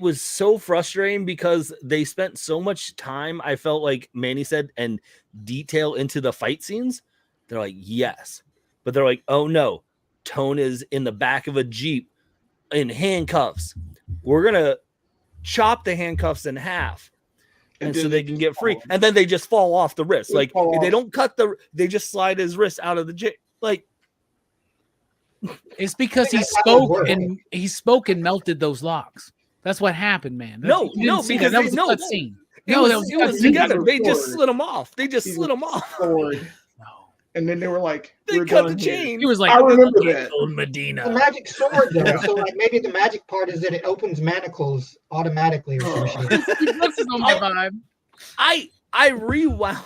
was so frustrating because they spent so much time, I felt like Manny said, and detail into the fight scenes. They're like, yes. But they're like, oh no, Tone is in the back of a Jeep in handcuffs. We're going to chop the handcuffs in half. And so they can get free. And then they just fall off the wrist. Like they don't cut they just slide his wrist out of the Jeep. Like, it's because he spoke and melted those locks. That's what happened, man. No, because that was a cut scene. It was together. They just slid them off. Slid them off. Forward. And then they were like, they cut the chain. He was like, I remember that. Old Medina. The magic sword, though. So, like, maybe the magic part is that it opens manacles automatically or some shit. This is on my vibe. I rewound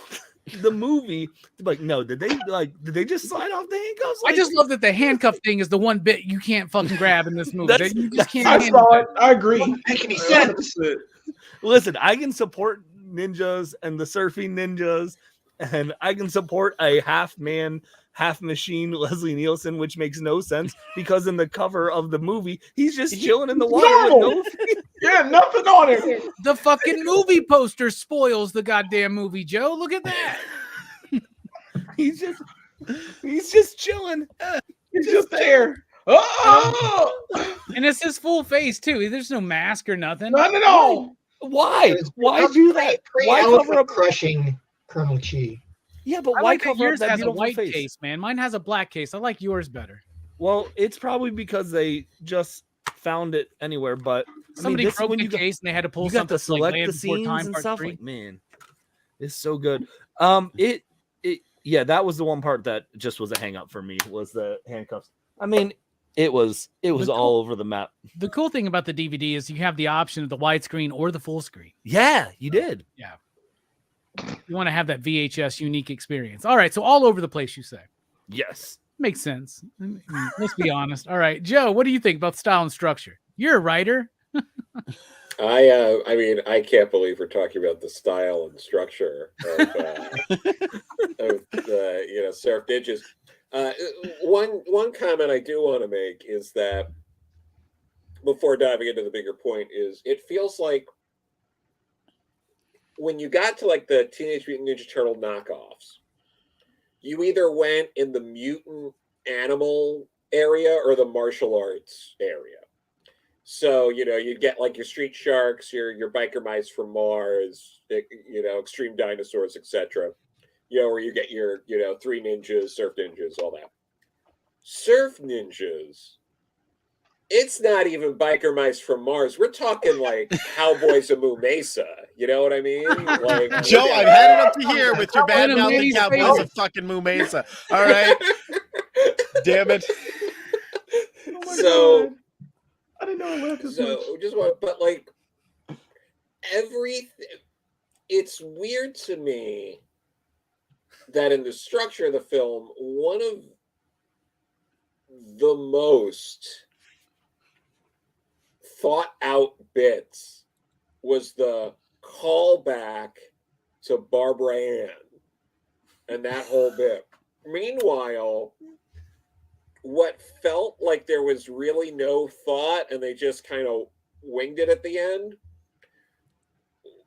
the movie. Like, no, did they just slide off the handcuffs? I just love that the handcuff thing is the one bit you can't fucking grab in this movie. You just can't. I saw it. I agree. Doesn't make any sense. Listen, I can support ninjas and the surfing ninjas, and I can support a half man, half machine Leslie Nielsen, which makes no sense because in the cover of the movie, he's just chilling in the water with no yeah, nothing on it. The fucking movie poster spoils the goddamn movie, Joe. Look at that. He's just chilling. He's just there. Oh! And it's his full face too. There's no mask or nothing. Not at all. Why? Why do that? Why cover up crushing Colonel Chi? Yeah, but I why like cover yours up that has a beautiful white face? case, man. Mine has a black case. I like yours better. Well, it's probably because they just found it anywhere. But somebody broke the case and they had to pull you got something to select like the scenes and stuff. 3. Like, man, it's so good. Yeah, that was the one part that just was a hang up for me was the handcuffs. I mean, it was all over the map. The cool thing about the DVD is you have the option of the widescreen or the full screen. Yeah, you did. Yeah. You want to have that VHS unique experience. All right, so all over the place, you say. Yes. Makes sense. Let's be honest. All right, Joe, what do you think about style and structure? You're a writer. I mean, I can't believe we're talking about the style and structure of Surf Ninjas. One comment I do want to make is that before diving into the bigger point is it feels like when you got to like the Teenage Mutant Ninja Turtle knockoffs, you either went in the mutant animal area or the martial arts area. So, you'd get like your Street Sharks, your Biker Mice from Mars, Extreme Dinosaurs, etc. Or you get your, 3 Ninjas, Surf Ninjas, all that. Surf Ninjas, it's not even Biker Mice from Mars. We're talking like Cowboys of Moo Mesa. You know what I mean? Like, Joe, I've had it up to here with your bad mouthing Cowboys of fucking Moo Mesa. All right. Damn it. So, I didn't know I laughed as much. But like everything, it's weird to me that in the structure of the film, one of the most thought out bits was the callback to Barbara Ann and that whole bit. Meanwhile, what felt like there was really no thought and they just kind of winged it at the end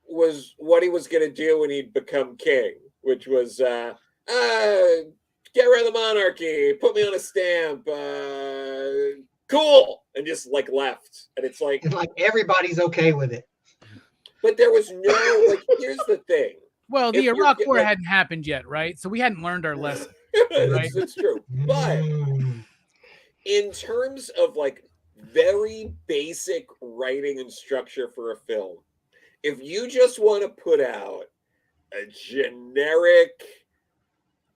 was what he was going to do when he'd become king, which was get rid of the monarchy, put me on a stamp, cool, and just like left. And it's like, And like everybody's okay with it. but there was no, like, here's the thing. Well, the If you're Iraq get- War like- hadn't happened yet, right? So we hadn't learned our lesson. Right. It's true. But in terms of like very basic writing and structure for a film, if you just want to put out a generic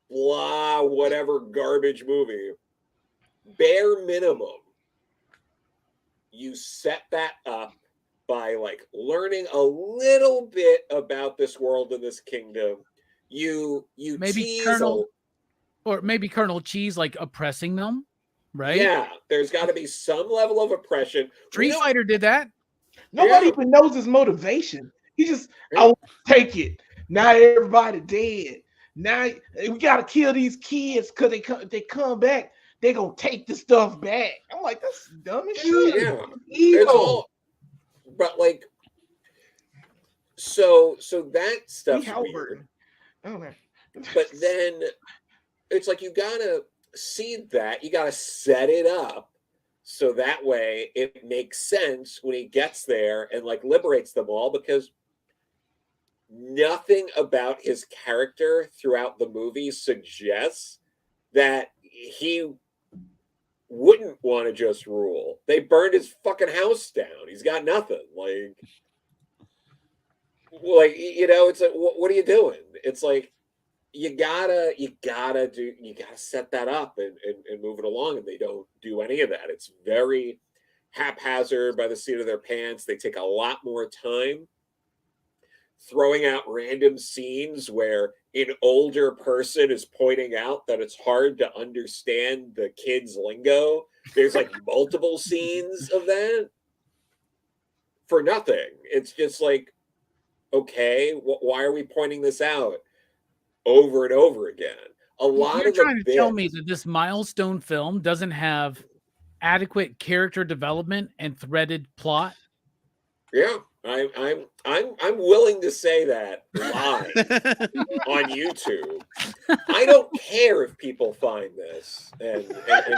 blah whatever garbage movie, bare minimum, you set that up by like learning a little bit about this world and this kingdom. You Maybe tease maybe Colonel Cheese like oppressing them, right? Yeah, there's got to be some level of oppression. Street Fighter did that. Nobody even knows his motivation. He just, I will take it. Now everybody dead. Now we gotta kill these kids because they come back. They gonna take the stuff back. I'm like, that's dumb as shit. Yeah, it's all, but like, so that stuff's weird. Oh man. But then it's like you gotta seed that. You gotta set it up so that way it makes sense when he gets there and like liberates them all, because nothing about his character throughout the movie suggests that he wouldn't want to just rule. They burned his fucking house down. He's got nothing. Like you know, it's like, what are you doing? It's like you gotta set that up and move it along, and they don't do any of that. It's very haphazard by the seat of their pants. They take a lot more time throwing out random scenes where an older person is pointing out that it's hard to understand the kids' lingo. There's like multiple scenes of that for nothing. It's just like, okay, why are we pointing this out over and over again? You're trying to tell me that this milestone film doesn't have adequate character development and threaded plot? Yeah, I'm willing to say that live on YouTube. I don't care if people find this and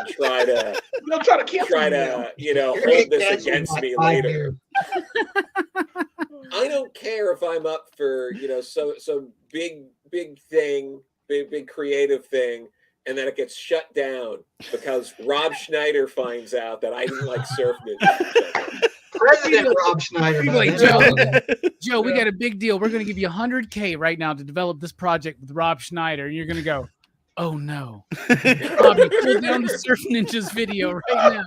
try to you know, hold this against me later. I don't care if I'm up for, you know, some big thing, big creative thing, and then it gets shut down because Rob Schneider finds out that I didn't like surf ninjas. President Rob Schneider. Like, Joe, we got a big deal. We're going to give you $100K right now to develop this project with Rob Schneider. And you're going to go, oh no. Robbie, pull down the Surf Ninjas video right now.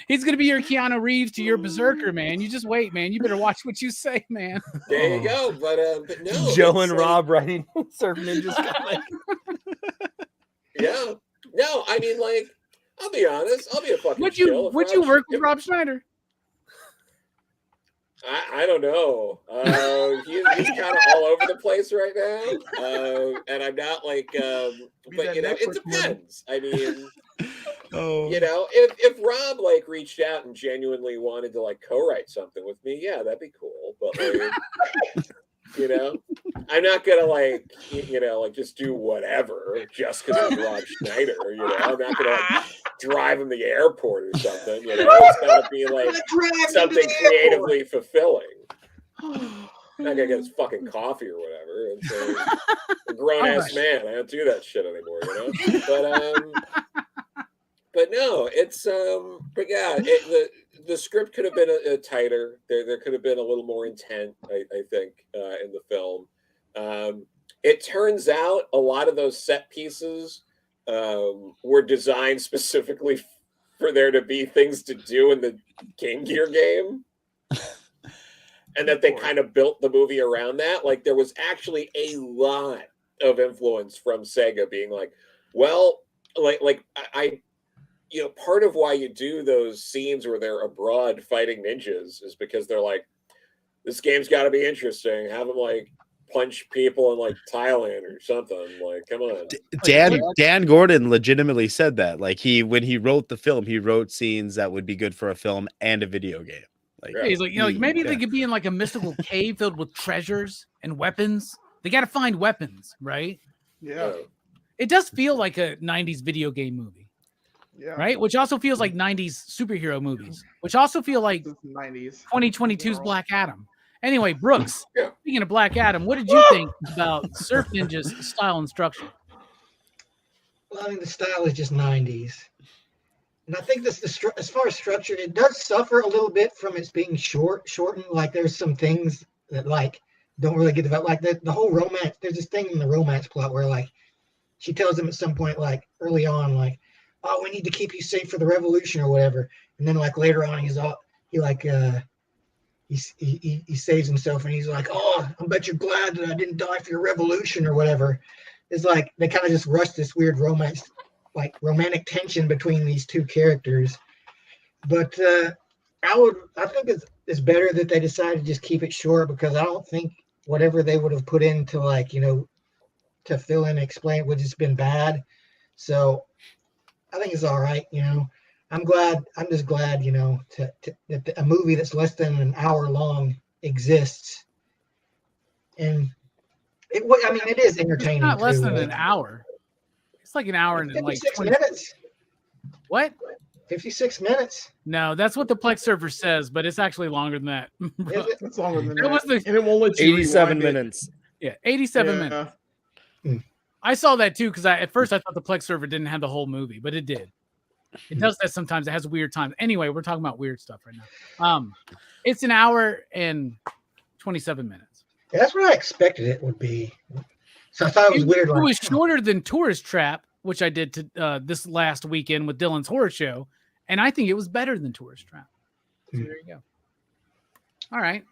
He's going to be your Keanu Reeves to your Berserker, man. You just wait, man. You better watch what you say, man. There you go. But no. Joe and Rob writing Surf Ninjas comic. Yeah. No, I mean, like, I'll be honest. I'll be a fucking Would you work with Rob Schneider? I don't know. He's kind of all over the place right now, and I'm not like. But you know, it depends. I mean, you know, if Rob like reached out and genuinely wanted to like co-write something with me, yeah, that'd be cool. But like, you know, I'm not gonna like, you know, like just do whatever just because it's Rob Schneider. You know, I'm not gonna like drive him to the airport or something. You know, it's gotta be like something creatively fulfilling. I'm not gonna get his fucking coffee or whatever. And so, a grown ass man, I don't do that shit anymore. You know, but no, it's but yeah, the script could have been a tighter. There could have been a little more intent, I think, in the film. It turns out a lot of those set pieces were designed specifically for there to be things to do in the Game Gear game. And that they kind of built the movie around that. Like, there was actually a lot of influence from Sega being like, well, like I you know, part of why you do those scenes where they're abroad fighting ninjas is because they're like, this game's got to be interesting. Have them like punch people in like Thailand or something. Like, come on. Dan Gordon legitimately said that. Like when he wrote the film, he wrote scenes that would be good for a film and a video game. Like he's like, maybe they could be in like a mystical cave filled with treasures and weapons. They got to find weapons, right? Yeah. It does feel like a 90s video game movie. Yeah. Right? Which also feels like 90s superhero movies, which also feel like 90s 2022's Black Adam. Anyway, Brooks, Yeah. speaking of Black Adam, what did you think about Surf Ninja's style and structure? Well, I mean, the style is just 90s. And I think this, as far as structure, it does suffer a little bit from its being shortened. Like there's some things that like don't really get developed. Like the whole romance, there's this thing in the romance plot where like she tells him at some point, like early on, like, oh, we need to keep you safe for the revolution or whatever. And then like later on, he saves himself and he's like, oh, I bet you're glad that I didn't die for your revolution or whatever. It's like they kind of just rushed this weird romance, like romantic tension between these two characters. But I think it's better that they decided to just keep it short, because I don't think whatever they would have put into like, to fill in and explain would have just been bad. So I think it's all right. I'm just glad, that a movie that's less than an hour long exists. And it is entertaining. It's not less too, than like, an hour. It's like an hour and like 20 minutes. What? 56 minutes. No, that's what the Plex server says, but it's actually longer than that. It's longer than It that. was the- And it won't let you 87 rewind it. minutes. Yeah, 87 minutes. Hmm. I saw that too, because at first I thought the Plex server didn't have the whole movie, but it did. It does that sometimes. It has weird times. Anyway, we're talking about weird stuff right now. It's an hour and 27 minutes. Yeah, that's what I expected it would be. So I thought it was weird. It was shorter than Tourist Trap, which I did to this last weekend with Dylan's Horror Show, and I think it was better than Tourist Trap. So there you go. All right.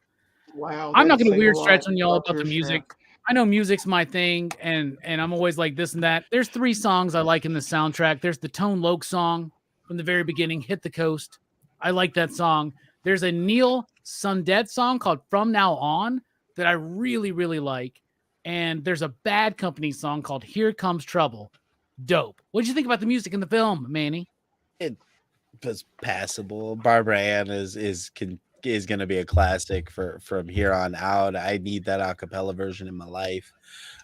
Wow. I'm not going to that's weird saying a stretch lot on y'all about the Tourist music. Trap. I know music's my thing, and I'm always like this and that. There's 3 songs I like in the soundtrack. There's the Tone Loc song from the very beginning, Hit the Coast. I like that song. There's a Neil Sundet song called From Now On that I really, really like. And there's a Bad Company song called Here Comes Trouble. Dope. What did you think about the music in the film, Manny? It was passable. Barbara Ann is going to be a classic from here on out. I need that a cappella version in my life.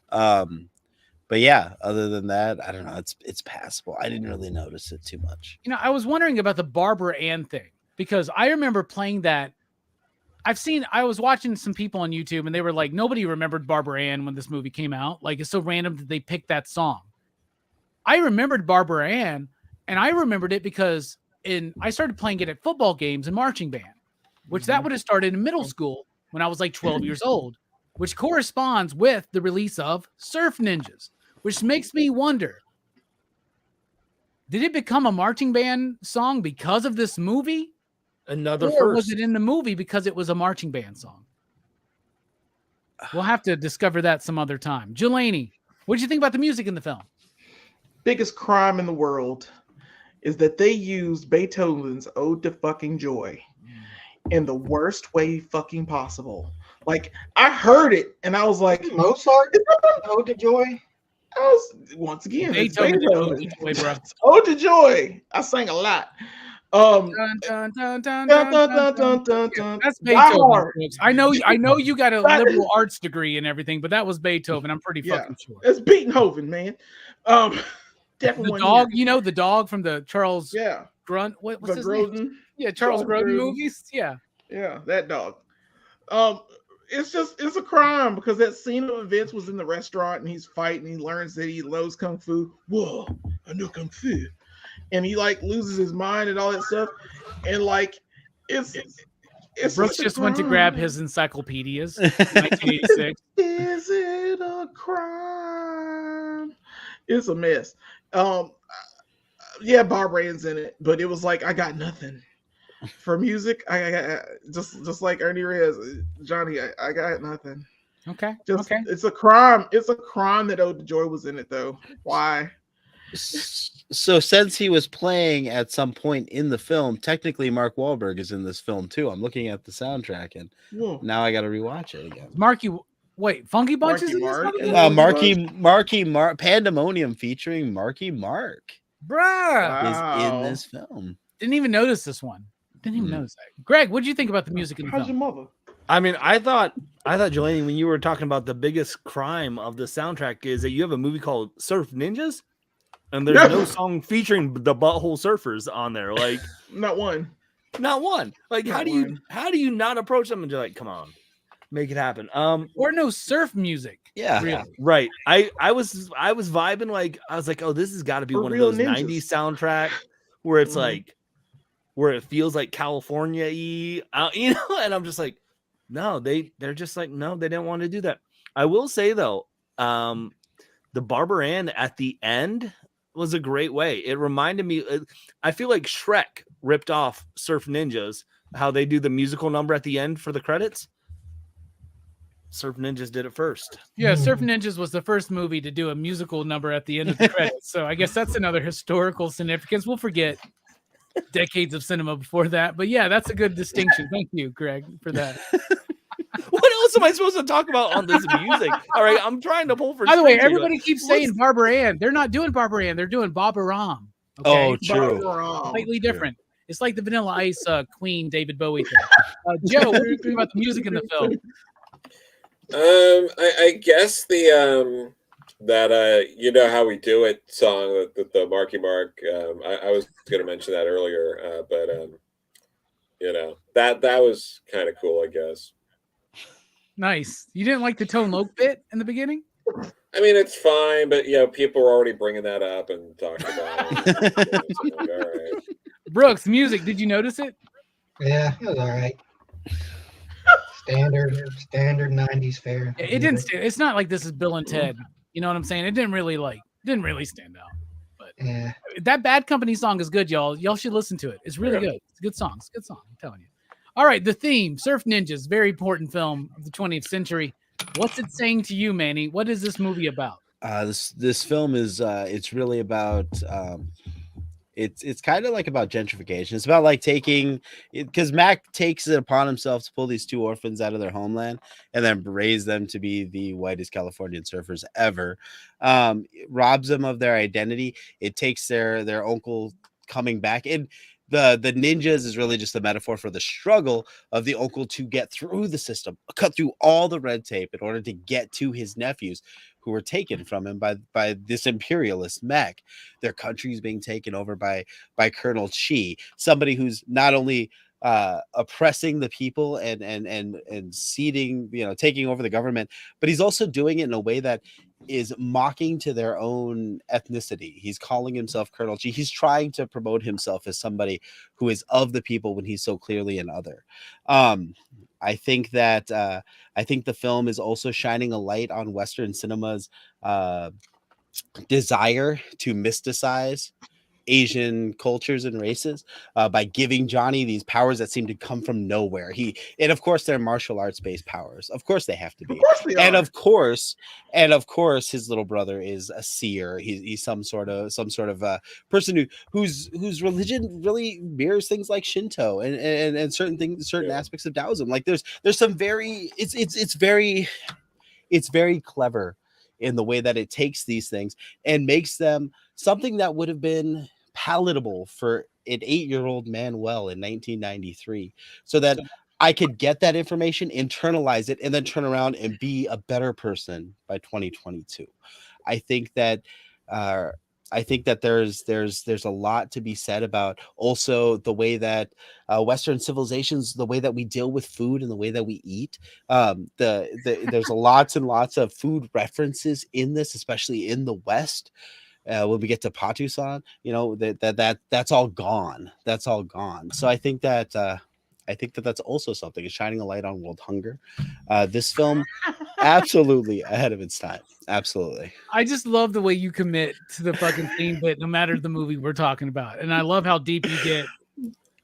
But yeah, other than that, I don't know. It's passable. I didn't really notice it too much. I was wondering about the Barbara Ann thing, because I remember playing that. I was watching some people on YouTube and they were like, nobody remembered Barbara Ann when this movie came out. Like, it's so random that they picked that song. I remembered Barbara Ann, and I remembered it because I started playing it at football games and marching band, which that would have started in middle school when I was like 12 years old, which corresponds with the release of Surf Ninjas, which makes me wonder, did it become a marching band song because of this movie? Another Or first. was it in the movie because it was a marching band song? We'll have to discover that some other time. Jelani, what did you think about the music in the film? Biggest crime in the world is that they used Beethoven's Ode to Fucking Joy in the worst way fucking possible. Like, I heard it and I was like, Mozart, Ode to Joy. Once again, it's Beethoven did Ode Beethoven. to Joy, bro. Ode to Joy. I sang a lot. Dun, dun, dun, dun, dun, dun, dun. Yeah, that's Beethoven. Folks. I know you got a liberal arts degree and everything, but that was Beethoven. I'm pretty fucking sure. It's Beethoven, man. Definitely The dog, the dog from the Charles Yeah. Grunt. What's The his Grodin. name? Yeah, Charles Grodin Grodin. movies. Yeah. Yeah, that dog. It's a crime because that scene of events was in the restaurant and he's fighting. He learns that he loves kung fu. Whoa, I know kung fu, and he like loses his mind and all that stuff. And like, it's Brooks just went to grab his encyclopedias. 1986. Is it a crime? It's a mess. Yeah, Barbara Ann's in it, but it was like I got nothing. For music, I got just like Ernie Reyes, Johnny. I got nothing. Okay. It's a crime. It's a crime that Ode to Joy was in it, though. Why? So since he was playing at some point in the film, technically Mark Wahlberg is in this film too. I'm looking at the soundtrack and Whoa. now I got to rewatch it again. Wait, Funky Bunch is Marky in this Mark. movie? Marky Mark Pandemonium featuring Marky Mark Bruh. is in Wow. this film. Didn't even notice this one. Didn't even notice that. Greg, what did you think about the music in the How's your film? mother? I mean, I thought, Jelani, when you were talking about the biggest crime of the soundtrack is that you have a movie called Surf Ninjas, and there's no song featuring the Butthole Surfers on there. Like, Not one. not one. Like, Not how do you not approach them and you're like, come on, make it happen? Or no surf music. Yeah. Really. Right. I was vibing, like, I was like, oh, this has got to be Or one of real those ninjas. 90s soundtrack where it's Mhm. like, where it feels like California-y, you know, and I'm just like, no, they're just like, no, they didn't want to do that. I will say though, the Barber Ann at the end was a great way. It reminded me, I feel like Shrek ripped off Surf Ninjas, how they do the musical number at the end for the credits. Surf Ninjas did it first. Yeah, Surf Ninjas was the first movie to do a musical number at the end of the credits. So I guess that's another historical significance. We'll forget decades of cinema before that. But yeah, that's a good distinction. Thank you, Greg, for that. What else am I supposed to talk about on this music? All right, I'm trying to pull for. By the way, strings here, everybody but keeps what's- saying Barbara Ann. They're not doing Barbara Ann. They're doing Baba Ram. Oh, true. Completely different. It's like the Vanilla Ice Queen David Bowie thing. Joe, what do you think about the music in the film? I guess the that you know how we do it song, the Marky Mark. I was going to mention that earlier, but you know, that was kind of cool, I guess. Nice. You didn't like the Tone Loc bit in the beginning? I mean, it's fine, but you know, people were already bringing that up and talking about it. So, all right. Brooks, music. Did you notice it? Yeah, it was all right. Standard 90s fare. It didn't stand. It's not like this is Bill and Ted. You know what I'm saying? It didn't really stand out. But Yeah. that Bad Company song is good, y'all. Y'all should listen to it. It's really good. It's a good song. It's a good song. I'm telling you. All right, the theme, Surf Ninjas, very important film of the 20th century. What's it saying to you, Manny? What is this movie about? This film is it's really about it's kind of like about gentrification. It's about like taking it, because Mac takes it upon himself to pull these two orphans out of their homeland and then raise them to be the whitest Californian surfers ever. Robs them of their identity. It takes their uncle coming back, and the ninjas is really just a metaphor for the struggle of the uncle to get through the system, cut through all the red tape in order to get to his nephews who were taken from him by this imperialist Mac. Their country is being taken over by Colonel Chi, somebody who's not only oppressing the people and seating, you know, taking over the government, but he's also doing it in a way that is mocking to their own ethnicity. He's calling himself Colonel Chi. He's trying to promote himself as somebody who is of the people when he's so clearly an other. I think that I think the film is also shining a light on Western cinema's desire to mysticize Asian cultures and races by giving Johnny these powers that seem to come from nowhere. And of course they're martial arts based powers. Of course they have to be. Of course they And are. of course his little brother is a seer. He's some sort of person whose religion really mirrors things like Shinto and certain aspects of Taoism. Like there's some very it's very clever in the way that it takes these things and makes them something that would have been palatable for an 8-year-old Manuel in 1993, so that I could get that information, internalize it, and then turn around and be a better person by 2022. I think that there's a lot to be said about also the way that Western civilizations, the way that we deal with food and the way that we eat. There's lots and lots of food references in this, especially in the West. When we get to Patusan, you know, that's all gone. That's all gone. So I think that that's also something. It's shining a light on world hunger. This film, absolutely ahead of its time. Absolutely. I just love the way you commit to the fucking theme bit, no matter the movie we're talking about, and I love how deep you get.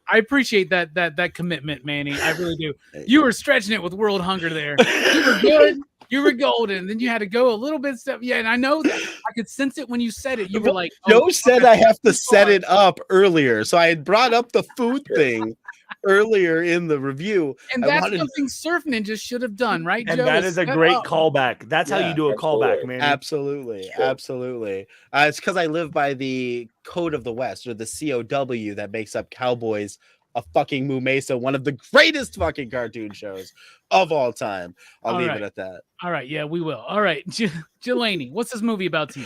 I appreciate that commitment, Manny. I really do. You were stretching it with world hunger there. You were good. You were golden. Then you had to go a little bit step. Yeah, and I know that I could sense it when you said it. You were like, Joe said I have to set it up earlier, so I had brought up the food thing earlier in the review. And that's something Surf Ninjas should have done, right, And Joe? that is a great callback. That's how Yeah, you do a callback, man. Absolutely. Absolutely. It's because I live by the Code of the West, or the COW, that makes up Cowboys, a fucking Moo Mesa, one of the greatest fucking cartoon shows of all time. I'll leave it at that. All right. Yeah, we will. All right. Jelani, what's this movie about to you?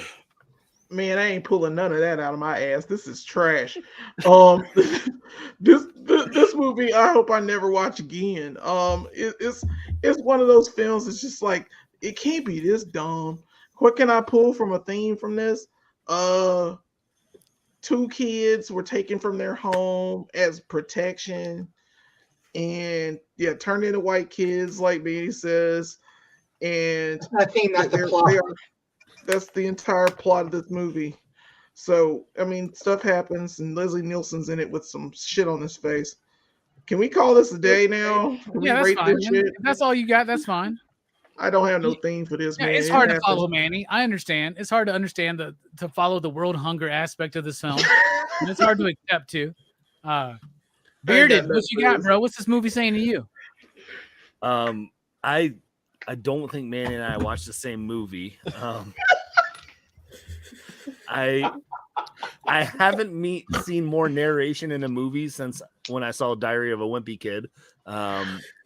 Man, I ain't pulling none of that out of my ass. This is trash. This movie, I hope I never watch again. It's one of those films. It's just like, it can't be this dumb. What can I pull from a theme from this? 2 kids were taken from their home as protection, and turned into white kids, like Benny says. And I think that's the plot. That's the entire plot of this movie. So, I mean, stuff happens, and Leslie Nielsen's in it with some shit on his face. Can we call this a day now? Yeah, that's fine. If that's all you got, that's fine. I don't have no theme for this, man. It's hard to follow, Manny. I understand. It's hard to understand to follow the world hunger aspect of this film. And it's hard to accept, too. Bearded, what you got, bro? What's this movie saying to you? I don't think Manny and I watched the same movie. I haven't seen more narration in a movie since when I saw Diary of a Wimpy Kid.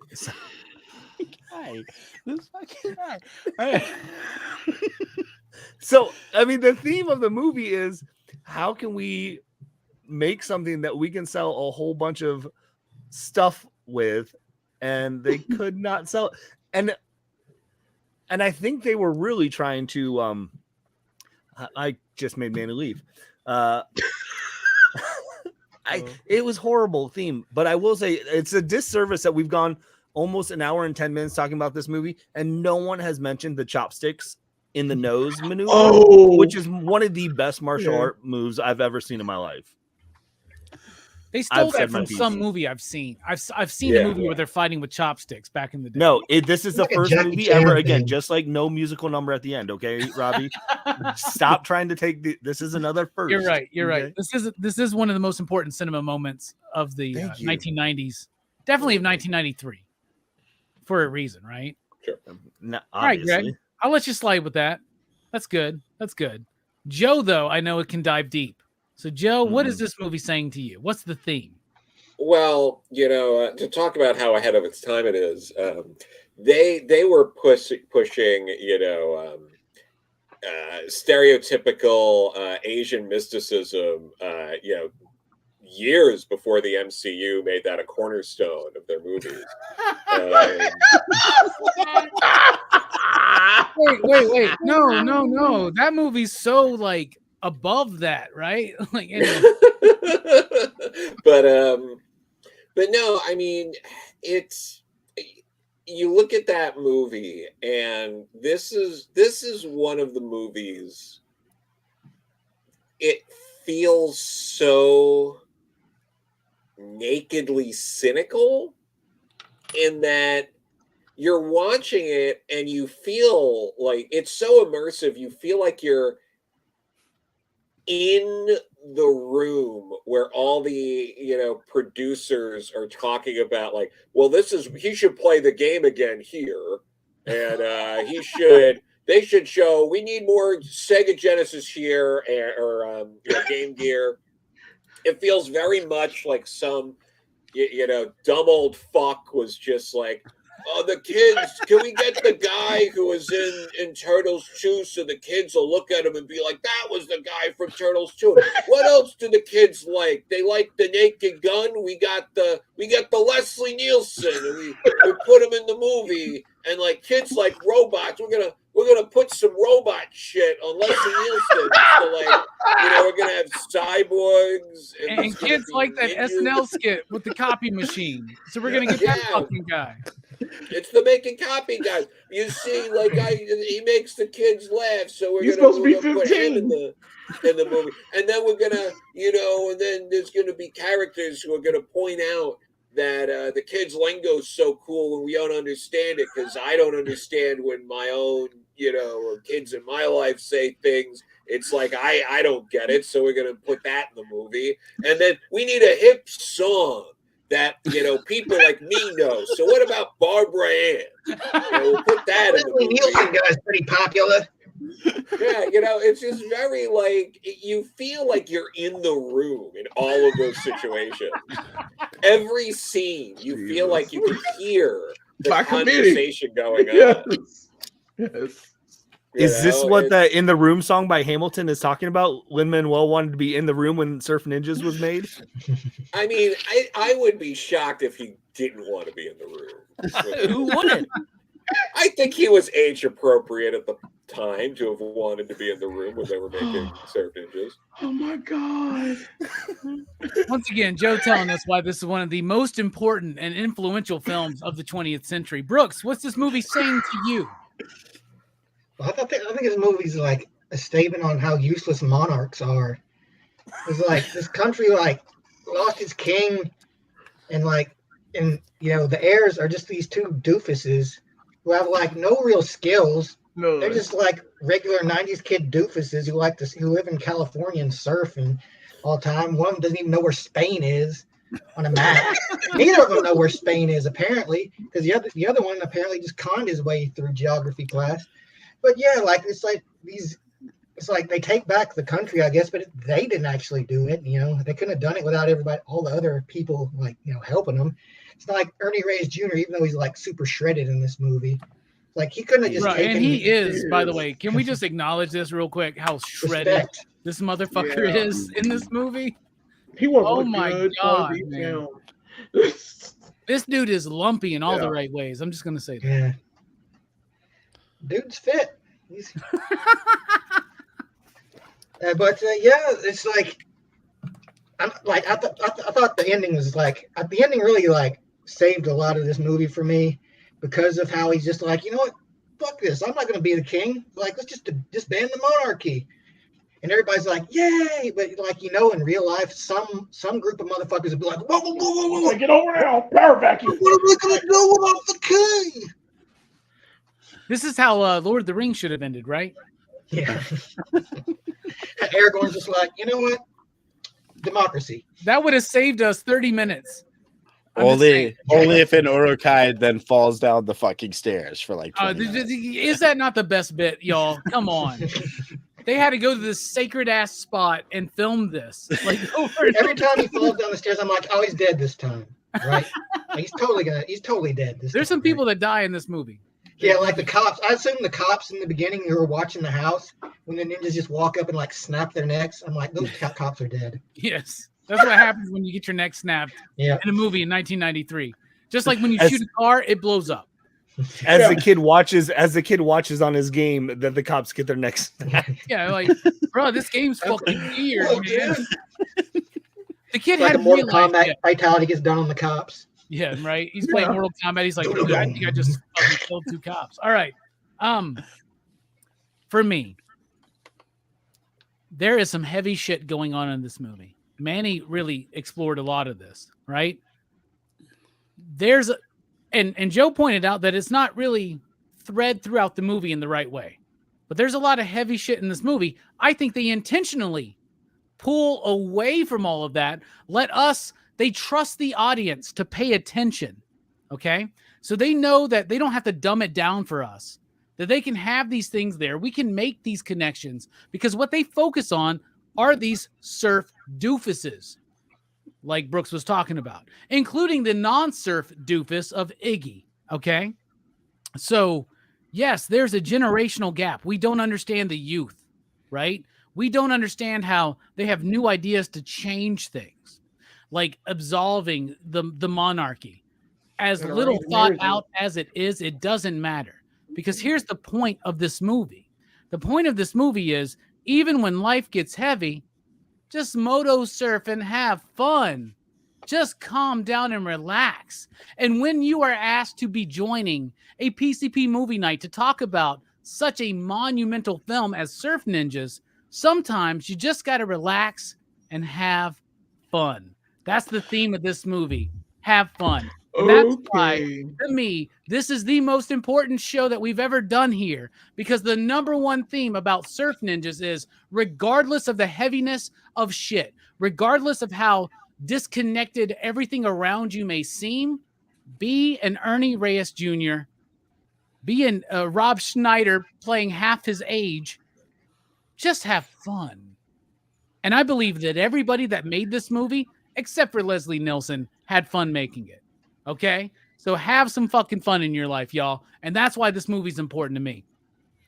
This fucking guy. So, I mean, the theme of the movie is, how can we make something that we can sell a whole bunch of stuff with, and they could not sell. And I think they were really trying to I just made Manny leave. It was horrible theme, but I will say it's a disservice that we've gone almost an hour and 10 minutes talking about this movie, and no one has mentioned the chopsticks in the nose maneuver, which is one of the best martial art moves I've ever seen in my life. They stole that from some movie I've seen. I've seen a movie where they're fighting with chopsticks back in the day. No, this is the first movie ever. Again, just like no musical number at the end. Okay, Robbie, stop trying to take this is another first. You're right. You're right. This is one of the most important cinema moments of the 1990s. Definitely of 1993, for a reason, right? Sure. All right, Greg. I'll let you slide with that. That's good. That's good. Joe, though, I know it can dive deep. So, Joe, what is this movie saying to you? What's the theme? Well, to talk about how ahead of its time it is, they were pushing, stereotypical Asian mysticism, years before the MCU made that a cornerstone of their movies. Wait. No. That movie's so, like, above that, right? Like, anyway. but no, I mean, it's, you look at that movie, and this is one of the movies. It feels so nakedly cynical in that you're watching it and you feel like it's so immersive. You feel like you're in the room where all the producers are talking about, like, well, he should play the game again here, and they should show, we need more Sega Genesis here, or Game Gear. It feels very much like some dumb old fuck was just like, oh, the kids, can we get the guy who was in Turtles 2 so the kids will look at him and be like, that was the guy from Turtles 2. What else do the kids like? They like the Naked Gun. We got the Leslie Nielsen, and we put him in the movie. And like, kids like robots. We're gonna put some robot shit on Leslie Nielsen. So like, we're gonna have cyborgs and kids like that SNL skit with the copy machine. So we're gonna get that fucking guy. It's the making copy guys. You see, like, he makes the kids laugh, so we're supposed to be put him 15 in the movie, and then we're gonna, and then there's gonna be characters who are gonna point out that the kids' lingo is so cool and we don't understand it, because I don't understand when my own, or kids in my life say things. It's like I don't get it, so we're gonna put that in the movie, and then we need a hip song that, people like me know. So what about Barbara Ann? We'll put that in the movie. Nielsen guy's pretty popular. Yeah, it's just very like you feel like you're in the room in all of those situations. Every scene, you feel like you can hear the conversation going on. Yes. Is this what the In the Room song by Hamilton is talking about? Lin-Manuel wanted to be in the room when Surf Ninjas was made? I mean, I would be shocked if he didn't want to be in the room. Who wouldn't? I think he was age appropriate at the time to have wanted to be in the room when they were making Surf Ninjas. Oh my God. Once again, Joe telling us why this is one of the most important and influential films of the 20th century. Brooks, what's this movie saying to you? Well, I think this movie's like a statement on how useless monarchs are. It's like this country lost its king, and the heirs are just these two doofuses who have no real skills. No, they're just like regular 90s kid doofuses who live in California and surf and all the time. One of them doesn't even know where Spain is on a map. Neither of them know where Spain is, apparently, because the other one apparently just conned his way through geography class. But yeah, it's like they take back the country, I guess, but they didn't actually do it. They couldn't have done it without all the other people helping them. It's not like Ernie Reyes Jr., even though he's super shredded in this movie. Like he couldn't have just taken. And he is, by the way. Can we just acknowledge this real quick? How shredded this motherfucker is in this movie. He won't. Oh my God, man. This dude is lumpy in all the right ways. I'm just gonna say that. Yeah. Dude's fit. It's I thought the ending was the ending really saved a lot of this movie for me because of how he's just you know what, fuck this, I'm not going to be the king. Let's just ban the monarchy, and everybody's like, yay! But in real life, some group of motherfuckers would be like, whoa, get over now, power vacuum. What am I going to do without the king? This is how Lord of the Rings should have ended, right? Yeah. Aragorn's just you know what? Democracy. That would have saved us 30 minutes. Only if an Uruk-hai then falls down the fucking stairs for 20 minutes. Is that not the best bit, y'all? Come on. They had to go to this sacred ass spot and film this. Every time he falls down the stairs, I'm like, oh, he's dead this time. Right? He's totally dead this time. There's some people that die in this movie. Yeah, the cops. I assume the cops in the beginning who were watching the house, when the ninjas just walk up and snap their necks, I'm like, those cops are dead. Yes. That's what happens when you get your neck snapped in a movie in 1993. Just like when you shoot a car, it blows up. As the kid watches on his game that the cops get their necks snapped. Yeah, bro, this game's fucking weird, man. The kid had a Mortal Kombat fatality gets done on the cops. Yeah, right. He's playing Mortal Kombat. He's like, I think I just fucking killed 2 cops. All right. For me, there is some heavy shit going on in this movie. Manny really explored a lot of this, right? And Joe pointed out that it's not really thread throughout the movie in the right way. But there's a lot of heavy shit in this movie. I think they intentionally pull away from all of that. They trust the audience to pay attention, okay? So they know that they don't have to dumb it down for us, that they can have these things there. We can make these connections because what they focus on are these surf doofuses, like Brooks was talking about, including the non-surf doofus of Iggy, okay? So, yes, there's a generational gap. We don't understand the youth, right? We don't understand how they have new ideas to change things. Like absolving the monarchy. As little thought out as it is, it doesn't matter. Because here's the point of this movie. The point of this movie is, even when life gets heavy, just moto surf and have fun. Just calm down and relax. And when you are asked to be joining a PCP movie night to talk about such a monumental film as Surf Ninjas, sometimes you just got to relax and have fun. That's the theme of this movie. Have fun. And that's why, to me, this is the most important show that we've ever done here, because the number one theme about Surf Ninjas is, regardless of the heaviness of shit, regardless of how disconnected everything around you may seem, be an Ernie Reyes Jr., be an Rob Schneider playing half his age. Just have fun. And I believe that everybody that made this movie, except for Leslie Nielsen, had fun making it. Okay? So have some fucking fun in your life, y'all. And that's why this movie's important to me.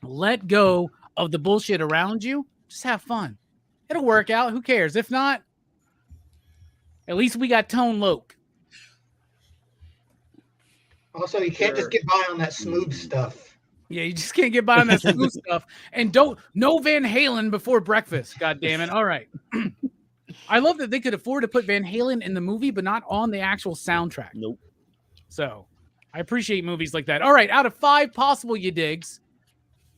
Let go of the bullshit around you. Just have fun. It'll work out. Who cares? If not, at least we got Tone Loc. Also, you can't just get by on that smooth stuff. Yeah, you just can't get by on that smooth stuff. And no Van Halen before breakfast. God damn it. All right. I love that they could afford to put Van Halen in the movie, but not on the actual soundtrack. Nope. So I appreciate movies like that. All right. Out of 5 possible you digs.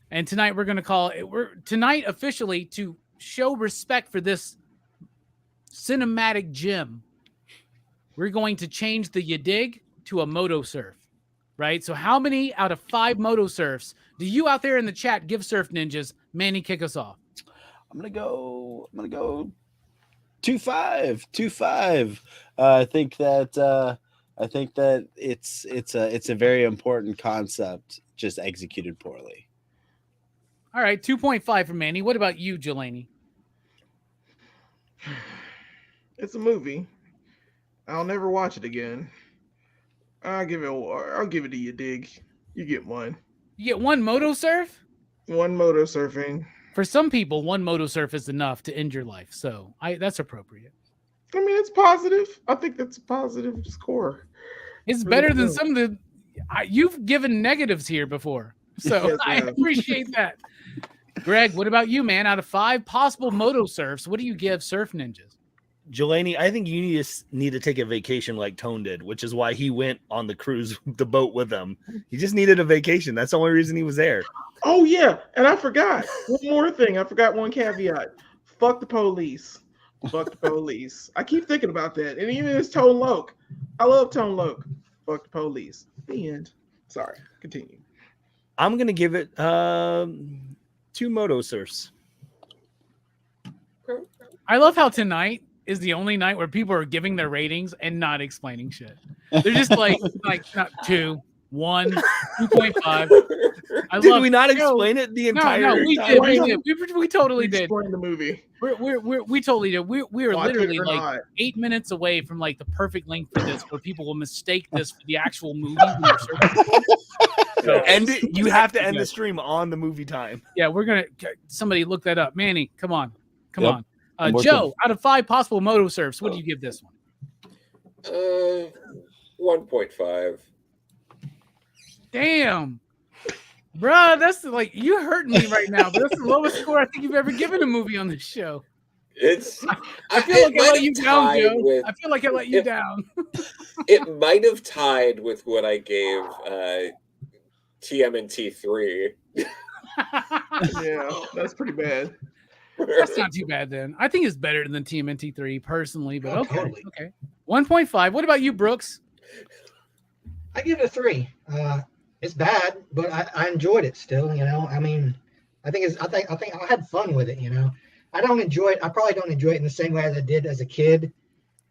And tonight we're going to call it, tonight officially to show respect for this cinematic gem. We're going to change the you dig to a moto surf. Right? So how many out of 5 moto surfs do you out there in the chat give Surf Ninjas? Manny, kick us off. I'm gonna go 2-5. I think that it's a very important concept, just executed poorly. All right, 2.5 for Manny. What about you, Jelani? It's a movie. I'll never watch it again. I'll give it to you, dig. You get one. You get one moto surf? One moto surfing. For some people, one moto surf is enough to end your life. So that's appropriate. I mean, it's positive. I think that's a positive score. It's better than some of the... you've given negatives here before. So yes, I appreciate that. Greg, what about you, man? Out of 5 possible moto surfs, what do you give Surf Ninjas? Jelani, I think you need to take a vacation like Tone did, which is why he went on the cruise, the boat with them. He just needed a vacation. That's the only reason he was there. Oh, yeah. And I forgot one more thing. I forgot one caveat. Fuck the police. Fuck the police. I keep thinking about that. And even it's Tone Loc. I love Tone Loc. Fuck the police. The end. Sorry. Continue. I'm going to give it 2 moto surfs. I love how tonight is the only night where people are giving their ratings and not explaining shit. They're just like not 2, 1, 2.5. Did we not explain it the entire time? We did. We totally did. Explain the movie. We totally did. We are literally like not. 8 minutes away from like the perfect length for this, where people will mistake this for the actual movie. So, you have to end the stream on the movie time. Yeah, we're gonna. Somebody look that up. Manny, come on. Joe, out of 5 possible moto surfs, what do you give this one? 1.5. Damn. Bruh, that's like, you hurting me right now, but that's the lowest score I think you've ever given a movie on this show. I feel like I let you down, Joe. I feel like I let you down. It might have tied with what I gave TMNT 3. Yeah, that's pretty bad. That's not too bad then. I think it's better than TMNT 3 personally, but okay. Totally. Okay. 1.5. What about you, Brooks? I give it a 3. It's bad, but I enjoyed it still, you know. I mean, I think I had fun with it, you know. I don't enjoy it. I probably don't enjoy it in the same way as I did as a kid,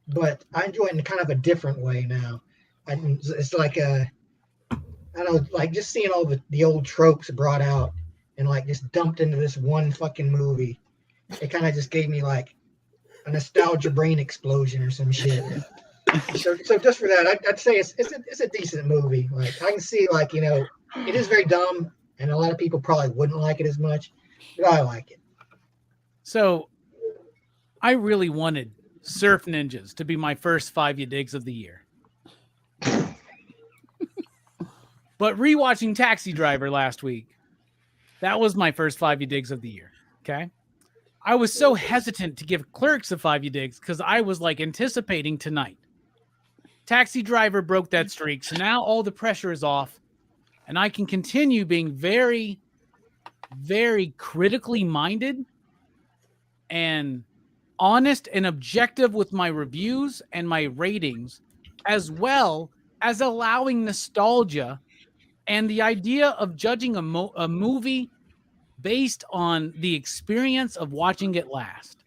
but I enjoy it in kind of a different way now. It's like I don't know, like just seeing all the old tropes brought out and like just dumped into this one fucking movie. It kind of just gave me like a nostalgia brain explosion or some shit. So just for that, I'd say it's a decent movie. Like I can see, like, you know, it is very dumb, and a lot of people probably wouldn't like it as much, but I like it. So I really wanted Surf Ninjas to be my first 5 you digs of the year. But rewatching Taxi Driver last week, that was my first 5 you digs of the year. Okay. I was so hesitant to give Clerks a 5 you digs because I was like anticipating tonight. Taxi Driver broke that streak. So now all the pressure is off and I can continue being very, very critically minded and honest and objective with my reviews and my ratings, as well as allowing nostalgia and the idea of judging a movie based on the experience of watching it last.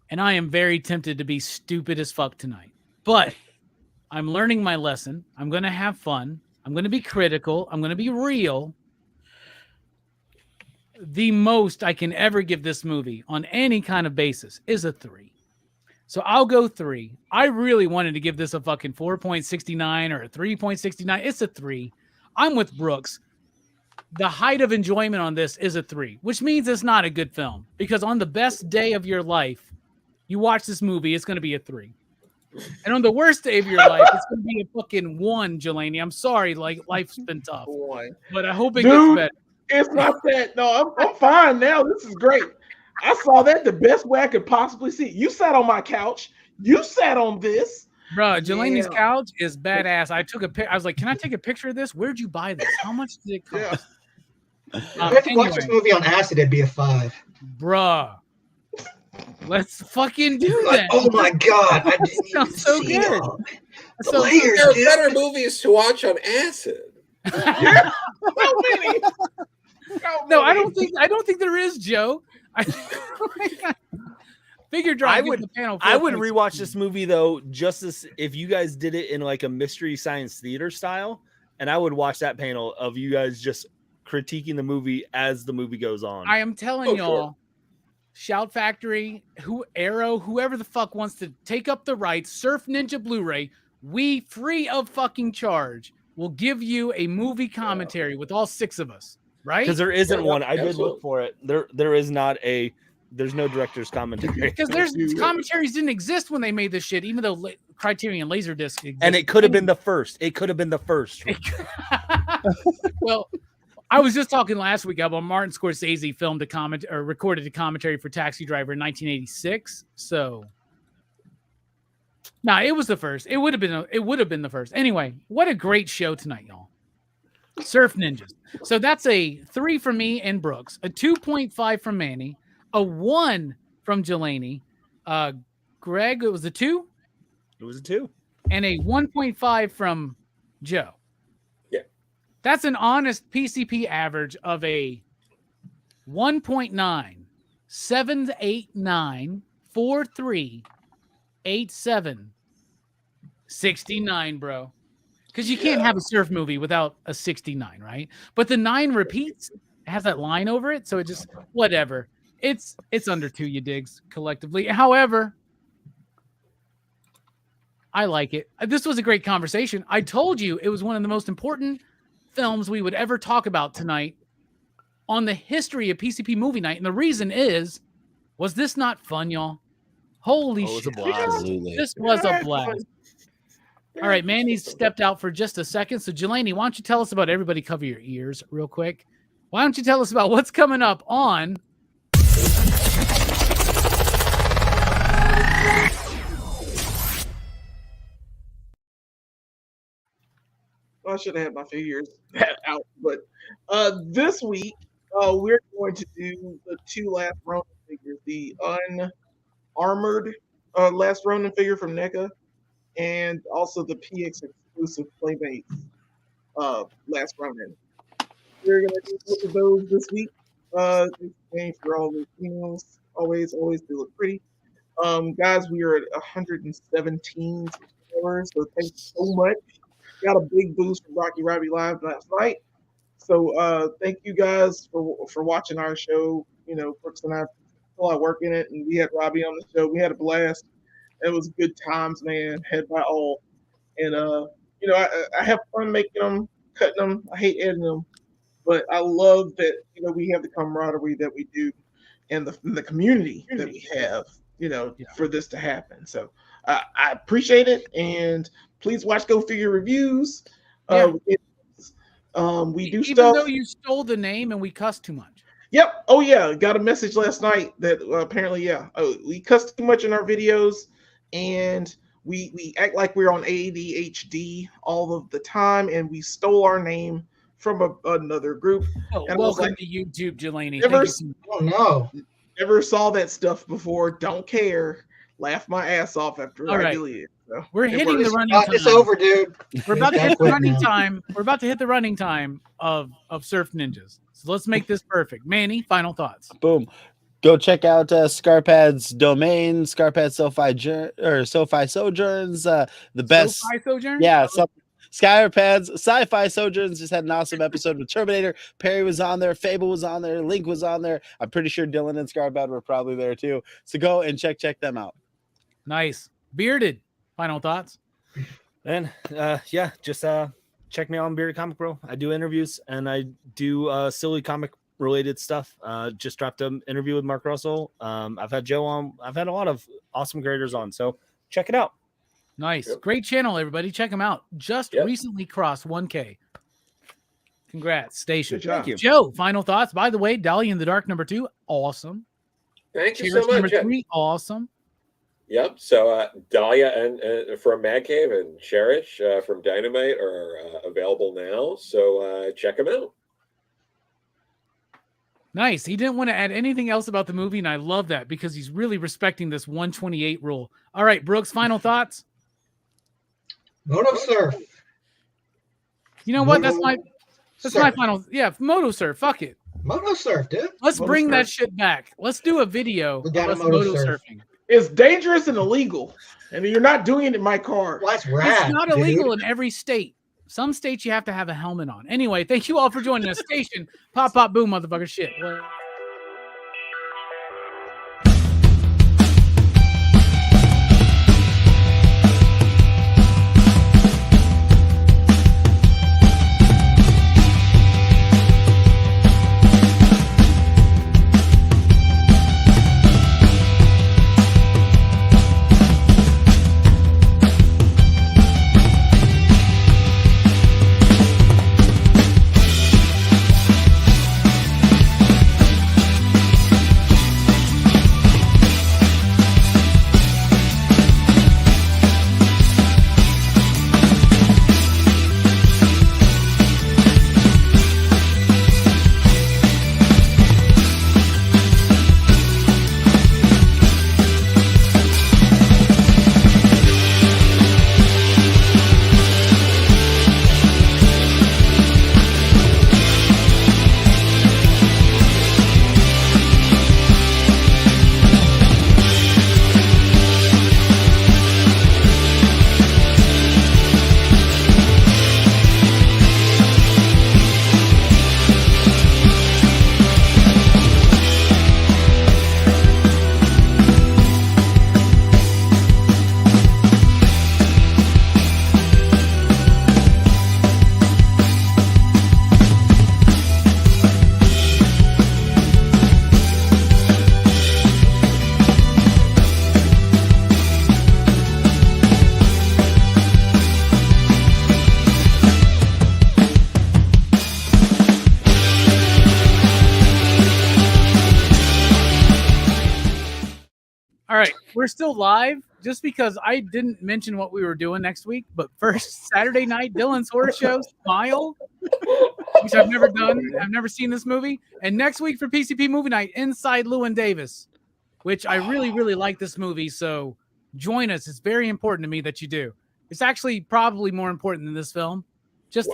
and I am very tempted to be stupid as fuck tonight. But I'm learning my lesson. I'm going to have fun. I'm going to be critical. I'm going to be real. The most I can ever give this movie on any kind of basis is a 3. So I'll go 3. I really wanted to give this a fucking 4.69 or a 3.69. It's a 3. I'm with Brooks. The height of enjoyment on this is a 3, which means it's not a good film, because on the best day of your life, you watch this movie, it's going to be a 3. And on the worst day of your life, it's going to be a fucking 1, Jelani. I'm sorry, like, life's been tough. But I hope it gets better. It's not that. No, I'm fine now. This is great. I saw that the best way I could possibly see. You sat on my couch. You sat on this. Bro, Jelani's couch is badass. I took a pic. I was like, can I take a picture of this? Where'd you buy this? How much did it cost? If you watch this movie on acid, it'd be a 5. Bruh. Let's fucking do Like, that. oh my god, I didn't even Sounds so see good. all the So layers, There are dude. better movies to watch on acid. Yeah, so many. No, I don't think there is, Joe. Figure drive. I would rewatch this movie though, just as if you guys did it in like a mystery science theater style, and I would watch that panel of you guys just critiquing the movie as the movie goes on. I am telling y'all, sure. Shout Factory, Arrow, whoever the fuck wants to take up the rights, Surf Ninja Blu-ray, we free of fucking charge will give you a movie commentary with all 6 of us, right? Because there isn't one. I did Absolutely. look for it. There is not a. There's no director's commentary. Because there's commentaries didn't exist when they made this shit, even though Criterion Laserdisc existed. And it could have been the first. It could have been the first. Well, I was just talking last week about Martin Scorsese filmed recorded a commentary for Taxi Driver in 1986. So, it was the first. It would have been the first. Anyway, what a great show tonight, y'all. Surf Ninjas. So that's a 3 from me and Brooks, a 2.5 from Manny, a 1 from Jelani. Greg, it was a 2? It was a 2. And a 1.5 from Joe. Yeah. That's an honest PCP average of a 1.9, 789, 43, 87, 69, bro. Because you can't have a surf movie without a 69, right? But the 9 repeats, it has that line over it, so it just whatever. It's under 2, you digs, collectively. However, I like it. This was a great conversation. I told you it was one of the most important films we would ever talk about tonight on the history of PCP Movie Night. And the reason was this not fun, y'all? Holy shit. It was a blast. Absolutely. This was a blast. All right, Manny's stepped out for just a second. So, Jelani, why don't you tell us about everybody cover your ears real quick? Why don't you tell us about what's coming up on I should have had my figures out, but this week we're going to do the 2 Last Ronin figures, the unarmored Last Ronin figure from NECA, and also the PX exclusive Playmates Last Ronin. We're gonna do both of those this week. Thanks for all the emails. Always they look pretty. Guys, we are at 117 subscribers, so thank you so much. Got a big boost from Robbie Live last night. So thank you guys for watching our show. You know, Brooks and I put a lot of work in it, and we had Robbie on the show. We had a blast. It was good times, man. Head by all. And you know, I have fun making them, cutting them. I hate editing them, but I love that, you know, we have the camaraderie that we do, and the community that we have, you know, for this to happen. So I appreciate it, and please watch Go Figure reviews. We do even stuff. though you stole the name and we cussed too much. Yep. Oh yeah. Got a message last night that apparently, we cuss too much in our videos, and we act like we're on ADHD all of the time, and we stole our name from another group. Oh, and welcome to YouTube, Jelani. Never saw that stuff before. Don't care. Laugh my ass off after I delete it. So we're hitting the running time. It's over, dude. We're about to hit the running time. We're about to hit the running time of Surf Ninjas. So let's make this perfect. Manny, final thoughts. Boom. Go check out Scarpad's domain, Scarpad SoFi Sojourns. The best, SoFi Sojourn? yeah. Scarpad's Sci-Fi Sojourns just had an awesome episode with Terminator. Perry was on there, Fable was on there, Link was on there. I'm pretty sure Dylan and Scarpad were probably there too. So go and check them out. Nice. Bearded. Final thoughts? And yeah, just check me out on Bearded Comic Bro. I do interviews and I do silly comic related stuff. Just dropped an interview with Mark Russell. I've had Joe on. I've had a lot of awesome creators on. So check it out. Nice. Yep. Great channel, everybody. Check them out. Just recently crossed 1K. Congrats, Station. Good job. Thank you. Joe, final thoughts. By the way, Dahlia in the Dark #2, awesome. Thank you Cherish so much. #3, awesome. Yep. So Dahlia and from Mad Cave and Cherish from Dynamite are available now. So check them out. Nice. He didn't want to add anything else about the movie, and I love that because he's really respecting this 128 rule. All right, Brooks, final thoughts? Moto surf. You know what? That's Moto my surf. final. Yeah, Moto Surf. Fuck it. Moto surf, dude. Let's Moto bring surf. that shit back. Let's do a video We of got a us moto moto surf. surfing. It's dangerous and illegal, and you're not doing it in my car. Well, that's rad. It's not dude. illegal in every state. Some states you have to have a helmet on. Anyway, thank you all for joining us. Station. Pop, pop, boom, motherfucker shit. Well, all right, we're still live just because I didn't mention what we were doing next week. But first, Saturday night, Dylan's Horror Show, Smile, which I've never done. I've never seen this movie. And next week for PCP Movie Night, Inside Llewyn Davis, which I really, really like this movie. So join us. It's very important to me that you do. It's actually probably more important than this film.